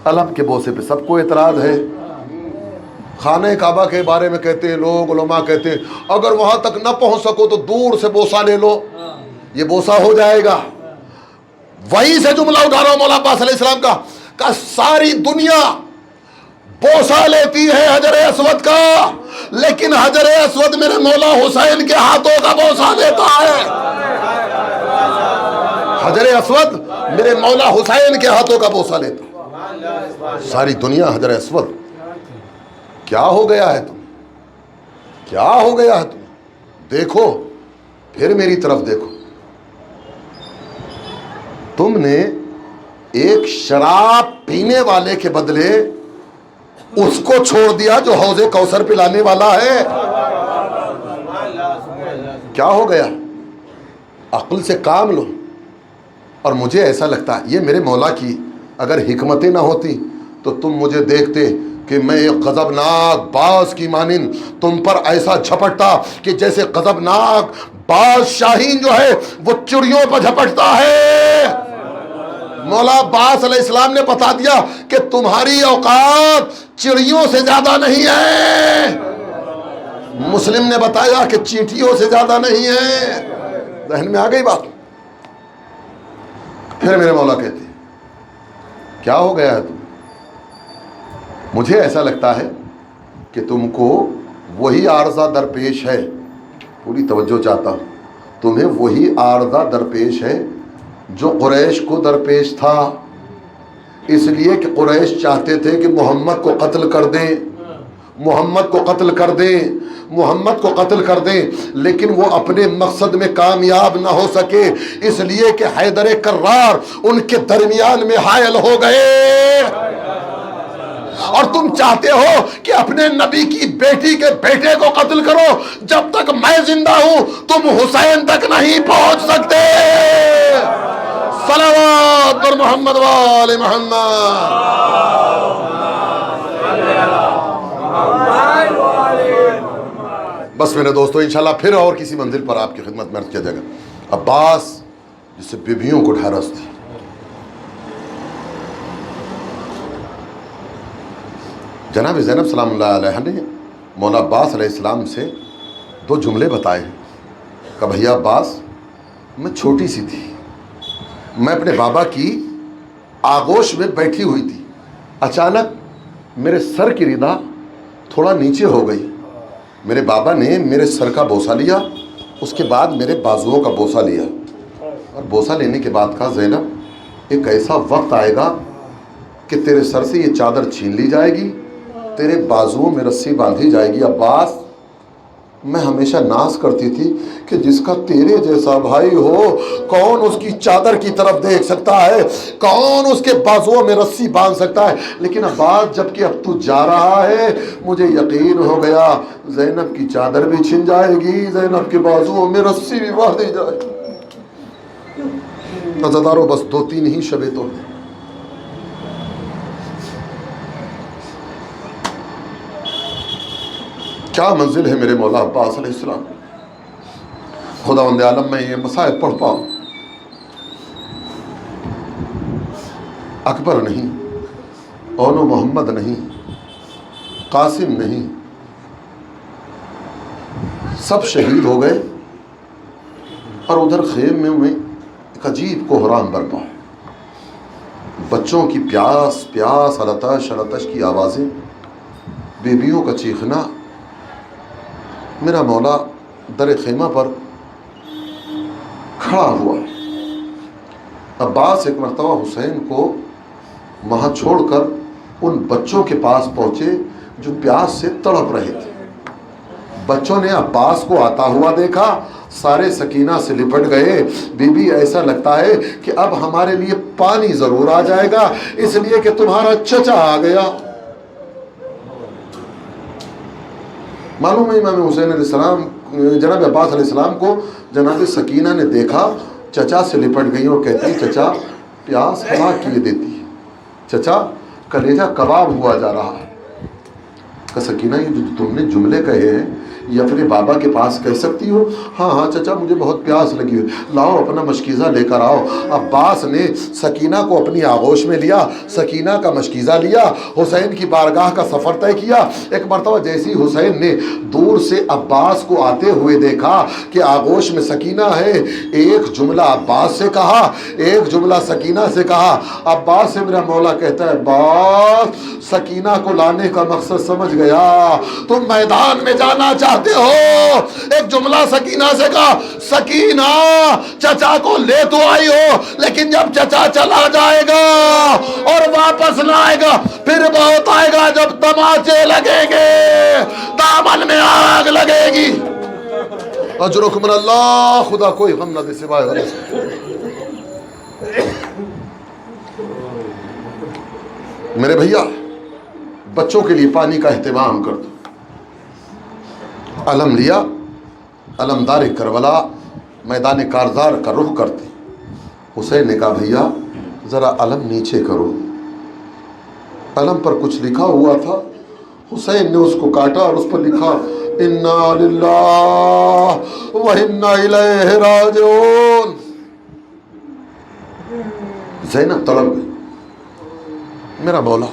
علم کے بوسے پہ سب کو اعتراض ہے۔ خانہ کعبہ کے بارے میں کہتے ہیں لوگ، علماء کہتے ہیں اگر وہاں تک نہ پہنچ سکو تو دور سے بوسہ لے لو، یہ بوسہ ہو جائے گا۔ وہیں سے جملہ اٹھا رہا ہوں مولا عباس علیہ السلام کا کہ ساری دنیا بوسہ لیتی ہے حجر اسود کا، لیکن حجر اسود میرے مولا حسین کے ہاتھوں کا بوسہ دیتا ہے۔ حجر اسود میرے مولا حسین کے ہاتھوں کا بوسہ لیتا ہے۔ ساری دنیا حجر اسود، کیا ہو گیا ہے تم، کیا ہو گیا ہے تم؟ دیکھو پھر میری طرف دیکھو، تم نے ایک شراب پینے والے کے بدلے اس کو چھوڑ دیا جو حوض کوثر پلانے والا ہے۔ کیا ہو گیا؟ عقل سے کام لو۔ اور مجھے ایسا لگتا ہے یہ میرے مولا کی اگر حکمتیں نہ ہوتی تو تم مجھے دیکھتے کہ میں ایک غضبناک باز کی مانند تم پر ایسا جھپٹتا کہ جیسے غضبناک باز شاہین جو ہے وہ چڑیوں پر جھپٹتا ہے۔ مولا عباس علیہ السلام نے بتا دیا کہ تمہاری اوقات چڑیوں سے زیادہ نہیں ہے۔ مسلم نے بتایا کہ چیٹیوں سے زیادہ نہیں ہے۔ ذہن میں آ گئی بات؟ پھر میرے مولا کہتے ہیں کیا ہو گیا ہے تم؟ مجھے ایسا لگتا ہے کہ تم کو وہی عارضہ درپیش ہے، پوری توجہ چاہتا ہوں، تمہیں وہی عارضہ درپیش ہے جو قریش کو درپیش تھا، اس لیے کہ قریش چاہتے تھے کہ محمد کو قتل کر دیں، محمد کو قتل کر دیں، محمد کو قتل کر دیں، لیکن وہ اپنے مقصد میں کامیاب نہ ہو سکے، اس لیے کہ حیدر کرار ان کے درمیان میں حائل ہو گئے۔ اور تم چاہتے ہو کہ اپنے نبی کی بیٹی کے بیٹے کو قتل کرو، جب تک میں زندہ ہوں تم حسین تک نہیں پہنچ سکتے۔ صلوات پر محمد وآل محمد۔ بس میرے دوستو انشاءاللہ پھر اور کسی منزل پر آپ کی خدمت میں عرض کیا جائے گا۔ عباس جس سے بیویوں کو ڈھارس تھی، جناب زینب سلام اللہ علیہ نے مولا عباس علیہ السلام سے دو جملے بتائے ہیں کہ بھیا عباس میں چھوٹی سی تھی، میں اپنے بابا کی آغوش میں بیٹھی ہوئی تھی، اچانک میرے سر کی ردا تھوڑا نیچے ہو گئی، میرے بابا نے میرے سر کا بوسہ لیا، اس کے بعد میرے بازوؤں کا بوسہ لیا، اور بوسہ لینے کے بعد کہا زینب ایک ایسا وقت آئے گا کہ تیرے سر سے یہ چادر چھین لی جائے گی، تیرے بازوؤں میں رسی باندھی جائے گی۔ عباس میں ہمیشہ ناز کرتی تھی کہ جس کا تیرے جیسا بھائی ہو کون اس کی چادر کی طرف دیکھ سکتا ہے، کون اس کے بازوؤں میں رسی باندھ سکتا ہے، لیکن عباس جب کہ اب تو جا رہا ہے مجھے یقین ہو گیا زینب کی چادر بھی چھن جائے گی، زینب کے بازوؤں میں رسی بھی باندھی جائے گی۔ عزادارو بس 2-3 ہی شبیں تو ہیں، کیا منزل ہے میرے مولا عباس علیہ السلام۔ خداوند عالم میں یہ مصائب پڑھ پاؤں، اکبر نہیں، اونو محمد نہیں، قاسم نہیں، سب شہید ہو گئے، اور ادھر خیم میں ایک عجیب کوہرام برپا ہے، بچوں کی پیاس پیاس، التش التش کی آوازیں، بیبیوں کا چیخنا. میرا مولا در خیمہ پر کھڑا ہوا. عباس ایک مرتبہ حسین کو وہاں چھوڑ کر ان بچوں کے پاس پہنچے جو پیاس سے تڑپ رہے تھے. بچوں نے عباس کو آتا ہوا دیکھا، سارے سکینہ سے لپٹ گئے. بی بی ایسا لگتا ہے کہ اب ہمارے لیے پانی ضرور آ جائے گا، اس لیے کہ تمہارا چچا آ گیا. معلوم ہے امام حسین علیہ السلام، جناب عباس علیہ السلام کو جناب سکینہ نے دیکھا، چچا سے لپٹ گئی اور کہتی چچا پیاس ہلاک کیے دیتی ہے، چچا کلیجہ کباب ہوا جا رہا ہے. کہ سکینہ یہ جو تم نے جملے کہے ہیں یہ اپنے بابا کے پاس کہہ سکتی ہو؟ ہاں ہاں چچا مجھے بہت پیاس لگی ہوئی، لاؤ اپنا مشکیزہ لے کر آؤ. عباس نے سکینہ کو اپنی آغوش میں لیا، سکینہ کا مشکیزہ لیا، حسین کی بارگاہ کا سفر طے کیا. ایک مرتبہ جیسی حسین نے دور سے عباس کو آتے ہوئے دیکھا کہ آغوش میں سکینہ ہے، ایک جملہ عباس سے کہا، ایک جملہ سکینہ سے کہا. عباس سے میرا مولا کہتا ہے عباس سکینہ کو لانے کا مقصد سمجھ گیا، تم میدان میں جانا چاہتے ہو. ایک جملہ سکینہ سے کہا، سکینہ چچا کو لے تو آئی ہو لیکن جب چچا چلا جائے گا اور واپس نہ آئے گا پھر بہت آئے گا جب تماچے لگیں گے، دامن میں آگ لگے گی. اجرکم من اللہ، خدا کوئی غم نہ دے سوائے غم سے. میرے بھیا بچوں کے لیے پانی کا اہتمام کر دو. علم لیا، علمدار کربلا میدان کارزار کا رخ کرتے. حسین نے کہا بھیا ذرا علم نیچے کرو. علم پر کچھ لکھا ہوا تھا، حسین نے اس کو کاٹا اور اس پر لکھا انا للہ و انا الیہ راجعون. زینب تڑپ گئی. میرا مولا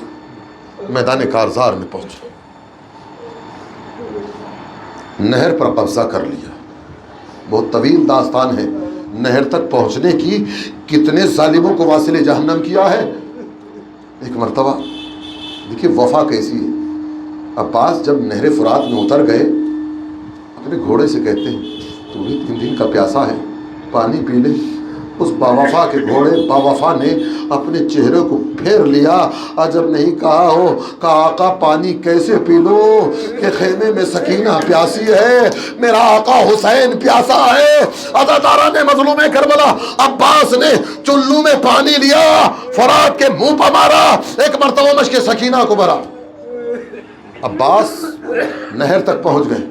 میدان کارزار میں پہنچا، نہر پر قبضہ کر لیا. بہت طویل داستان ہے نہر تک پہنچنے کی، کتنے ظالموں کو واصل جہنم کیا ہے. ایک مرتبہ دیکھیے وفا کیسی ہے. عباس جب نہر فرات میں اتر گئے اپنے گھوڑے سے کہتے ہیں تو بھی 3 دن کا پیاسا ہے، پانی پی لے. اس باوفا کے گھوڑے باوفا نے اپنے چہرے کو پھیر لیا. جب نہیں کہا ہو کہ آقا پانی کیسے پی لو کہ خیمے میں سکینہ پیاسی ہے، میرا آقا حسین پیاسا ہے. عزاداران مظلوم کربلا عباس نے چلو میں پانی لیا، فرات کے منہ پر مارا، ایک مرتبہ مشک سکینہ کو بھرا. عباس نہر تک پہنچ گئے.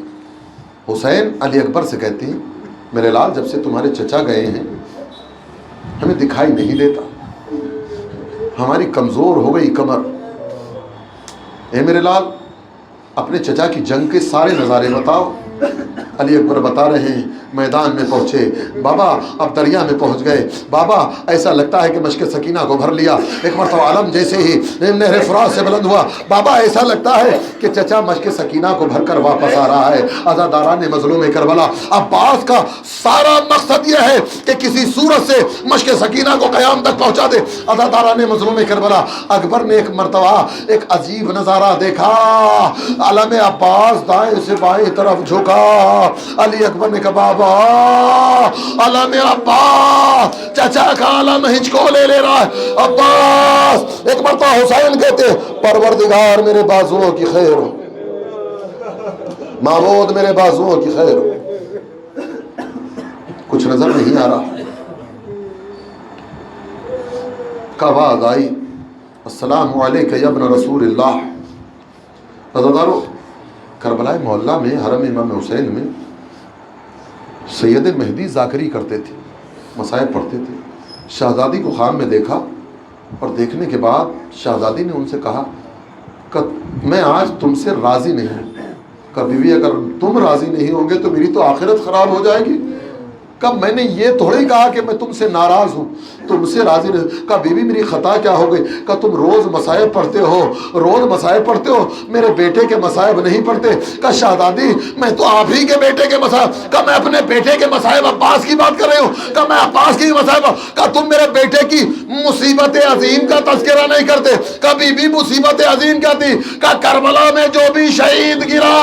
حسین علی اکبر سے کہتے ہیں میرے لال جب سے تمہارے چچا گئے ہیں ہمیں دکھائی نہیں دیتا، ہماری کمزور ہو گئی کمر. اے میرے لال اپنے چچا کی جنگ کے سارے نظارے بتاؤ. علی اکبر بتا رہے ہیں میدان میں پہنچے بابا، اب دریا میں پہنچ گئے بابا، ایسا لگتا ہے کہ مشک سکینہ کو بھر لیا. ایک مرتبہ علم جیسے ہی نہر فرات سے بلند ہوا بابا، ایسا لگتا ہے کہ چچا مشک سکینہ کو بھر کر واپس آ رہا ہے. عزاداران مظلوم کربلا عباس کا سارا مقصد یہ ہے کہ کسی صورت سے مشک سکینہ کو قیام تک پہنچا دے. عزاداران مظلوم کربلا اکبر نے ایک مرتبہ ایک عجیب نظارہ دیکھا. علم عباس دائیں سے بائیں طرف جھکا. علی اکبر نے کہا بابا علم عباس، چچا کا علم ہچکو لے رہا ہے عباس. ایک مرتبہ حسین کہتے پروردگار میرے بازوؤں کی خیر ہو، معبود میرے بازوؤں کی خیر ہو. کچھ نظر نہیں آ رہا. کا آواز آئی السلام علیکہ یا ابن رسول اللہ. عزادارو کربلا محلہ میں حرم امام حسین میں سید مہدی ذاکری کرتے تھے، مصائب پڑھتے تھے. شہزادی کو خواب میں دیکھا اور دیکھنے کے بعد شہزادی نے ان سے کہا کہ میں آج تم سے راضی نہیں ہوں. کہ بیوی اگر تم راضی نہیں ہوں گے تو میری تو آخرت خراب ہو جائے گی. کہا میں نے یہ تھوڑی کہا کہ میں تم سے ناراض ہوں، تم سے راضی نہیں۔ کہا بی بی میری خطا کیا ہو گئی؟ کہا تم روز مصائب پڑھتے ہو، روز مصائب پڑھتے ہو، میرے بیٹے کے مصائب نہیں پڑھتے۔ کہا شہزادی میں تو آپ ہی کے بیٹے کے مصائب، کہا میں اپنے بیٹے کے مصائب عباس کی بات کر رہے ہوں، کہا میں عباس کی مصائب، کہا تم میرے بیٹے کی مصیبت عظیم کا تذکرہ نہیں کرتے۔ کہا بی بی مصیبت عظیم کیا تھی؟ کہا کربلا میں جو بھی شہید گرا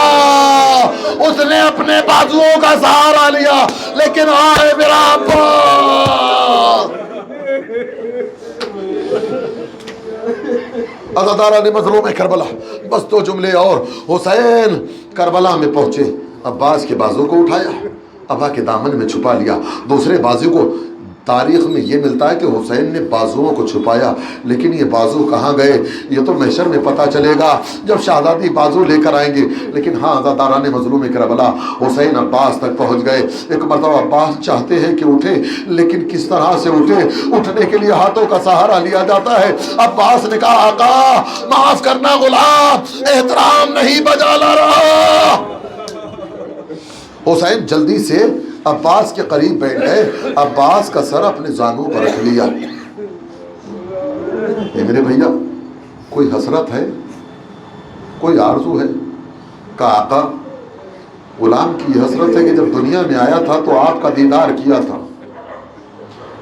اس نے اپنے بازوؤں کا سہارا لیا، لیکن آئے میرا عباس۔ عزادارہ نے مظلوم کربلا، بس دو جملے اور۔ حسین کربلا میں پہنچے، عباس کے بازو کو اٹھایا، ابا کے دامن میں چھپا لیا، دوسرے بازو کو تاریخ میں یہ ملتا ہے کہ حسین نے بازوؤں کو چھپایا، لیکن یہ بازو کہاں گئے یہ تو محشر میں پتہ چلے گا جب شہزادی بازو لے کر آئیں گے۔ لیکن ہاں عزاداران مظلوم کربلا حسین عباس تک پہنچ گئے۔ ایک مرتبہ عباس چاہتے ہیں کہ اٹھے، لیکن کس طرح سے اٹھے؟ اٹھنے کے لیے ہاتھوں کا سہارا لیا جاتا ہے۔ عباس نے کہا آقا معاف کرنا غلام، احترام نہیں بجا لا رہا۔ حسین جلدی سے عباس کے قریب بیٹھ گئے، عباس کا سر اپنے زانوں پر رکھ لیا۔ اے میرے بھیا کوئی حسرت ہے، کوئی آرزو ہے؟ کہا آقا غلام کی حسرت ہے کہ جب دنیا میں آیا تھا تو آپ کا دیدار کیا تھا،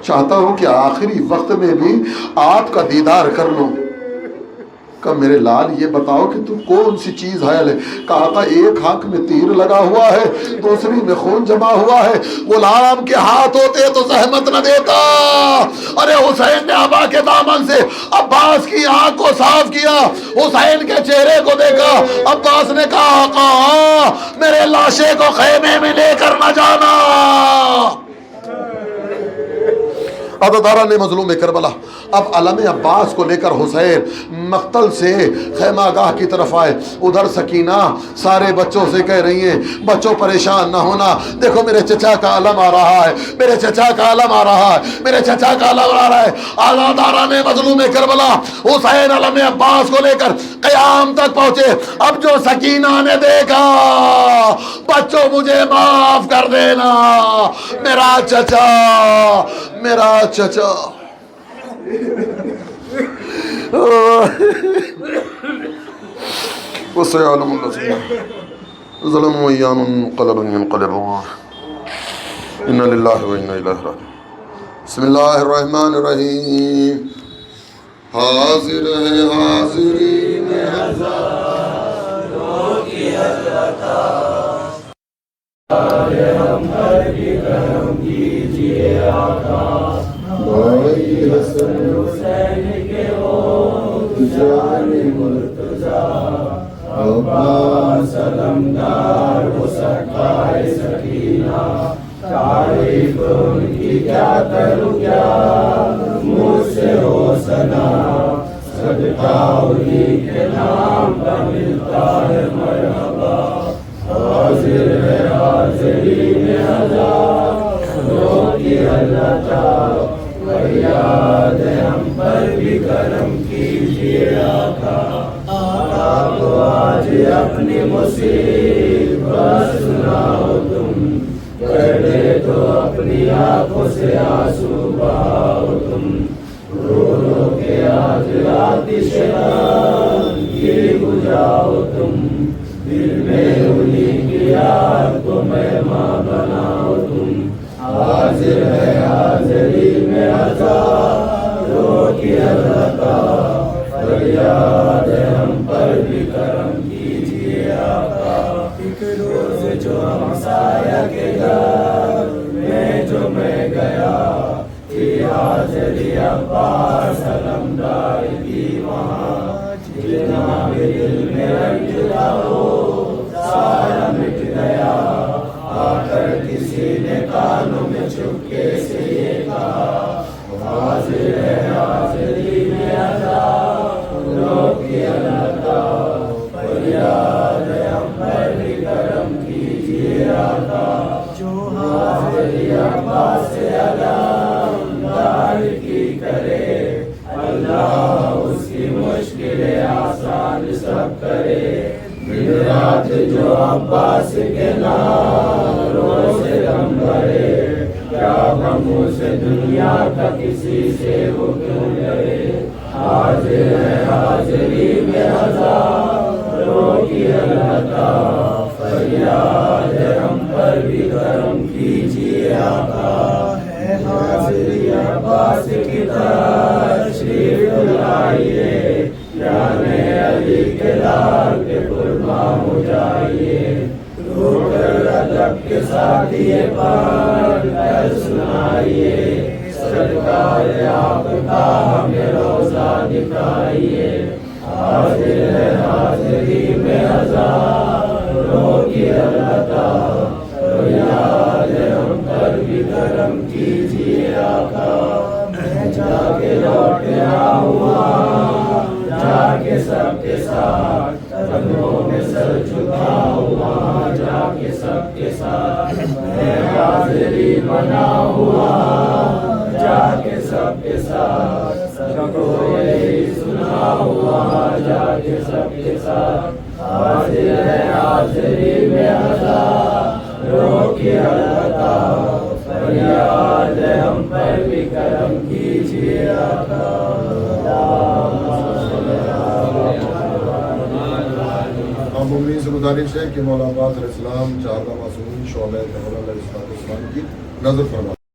چاہتا ہوں کہ آخری وقت میں بھی آپ کا دیدار کر لوں۔ کہا میرے لال یہ بتاؤ کہ تم کون سی چیز حائل ہے؟ کہا آقا ایک آنکھ میں تیر لگا ہوا ہے، دوسری میں خون جمع ہوا ہے، غلام کے ہاتھ ہوتے تو زحمت نہ دیتا۔ ارے حسین نے ابا کے دامن سے عباس کی آنکھ کو صاف کیا، حسین کے چہرے کو دیکھا۔ عباس نے کہا آقا میرے لاشے کو خیمے میں لے کر نہ جانا۔ عزاداران مظلوم کربلا اب علم عباس کو لے کر حسین مقتل سے خیمہ گاہ کی طرف آئے۔ ادھر سکینہ سارے بچوں سے کہہ رہی ہیں بچوں پریشان نہ ہونا، دیکھو میرے چچا کا علم آ رہا ہے، میرے چچا کا علم آ رہا ہے، میرے چچا کا علم آ رہا ہے۔ عزاداران مظلوم کربلا حسین علم عباس کو لے کر قیام تک پہنچے۔ اب جو سکینہ نے دیکھا بچوں مجھے معاف کر دینا، میرا چچا، میرا چچا۔ وسيعلم الذين ظلموا أيان منقلب ينقلبون إنا لله وإنا إليه راجعون۔ بسم الله الرحمن الرحيم۔ حاضر ہے حاضرین ہزاروں کی حضرتا، ہم پر بھی کرم کیجئے آقا، بھائی حسن حسین کے ہو جان مرتضیٰ، عباس علمدار وہ سرکار سکینہ، تعریف ان کی کیا کروں کیا مجھ سے ہو سنا، صدقہ انہیں کے نام کا ملتا ہے مرحبا، حاضر ہے حاضرین ہزاروں کی حضرتا، فریاد ہے ہم پر بھی کرم کیجئے آقا، آقا کو آج اپنی مصیبت سناؤ تم، کر دے تو اپنی آنکھوں سے آنسو بہاؤ تم، رو رو کے آج آتش غم کی بجھاؤ تم، دل میں انہیں کی یاد کو مہماں بناؤ تم، حاضر ہے حاضری میں ہزاروں کی حضرتا، فریاد ہے ہم پر بھی کرم کیجئے آقا، ایک روز جو ہمسایہ کے گھر میں جو میں گیا تھی حاضری عباس علمدار کی وہاں، جتنا بھی دل میں رنج تھا وہ سارا مٹ گیا، آ کر کسی نے کانوں میں چپکے سے یہ کہا، حاضر ہے حاضری میں ہزاروں کی حضرتا، فریاد ہے ہم پر بھی کرم کیجئے آقا، جو حاضری عباس سے علمدار کی کرے، اللہ اس کی مشکلیں آسان سب کرے، دن رات جو عباس کے ناروں سے غم بھرے، منہ سے دنیا کا کسی سے وہ کیوں ڈرے حاضر ہے حاضری میں ہزاروں کی البتہ فریاد ہے ہم پر بھی کرم کیجیے آقا ہے حاضری عباس کی تشریف لائیے جانے علی کے لال کے قربان ہو جائیے رو کر ادب کے ساتھ یہ بات کر سنائیے سرکار آپ کا ہمیں روزہ دکھائیے حاضر ہے حاضری میں ہزاروں کی البتہ فریاد ہے ہم پر بھی کرم کیجیے آقا میں جا کے لوٹ آؤں جا کے سب کے ساتھ قدموں میں سر جھکاؤں وہاں جا کے سب کے ساتھ میں حاضری بناؤں جا کے سب کے ساتھ سب کو یہی سناؤں وہاں جا کے سب کے ساتھ حاضر ہے حاضری میں ہزاروں کی البتہ فریاد ہے ہم پر بھی کرم کیجیے آقا مومنین سے گزارش ہے کہ مولا عباس علیہ السلام 4 معصومین شعبہ علیہ السلام کی نظر فرما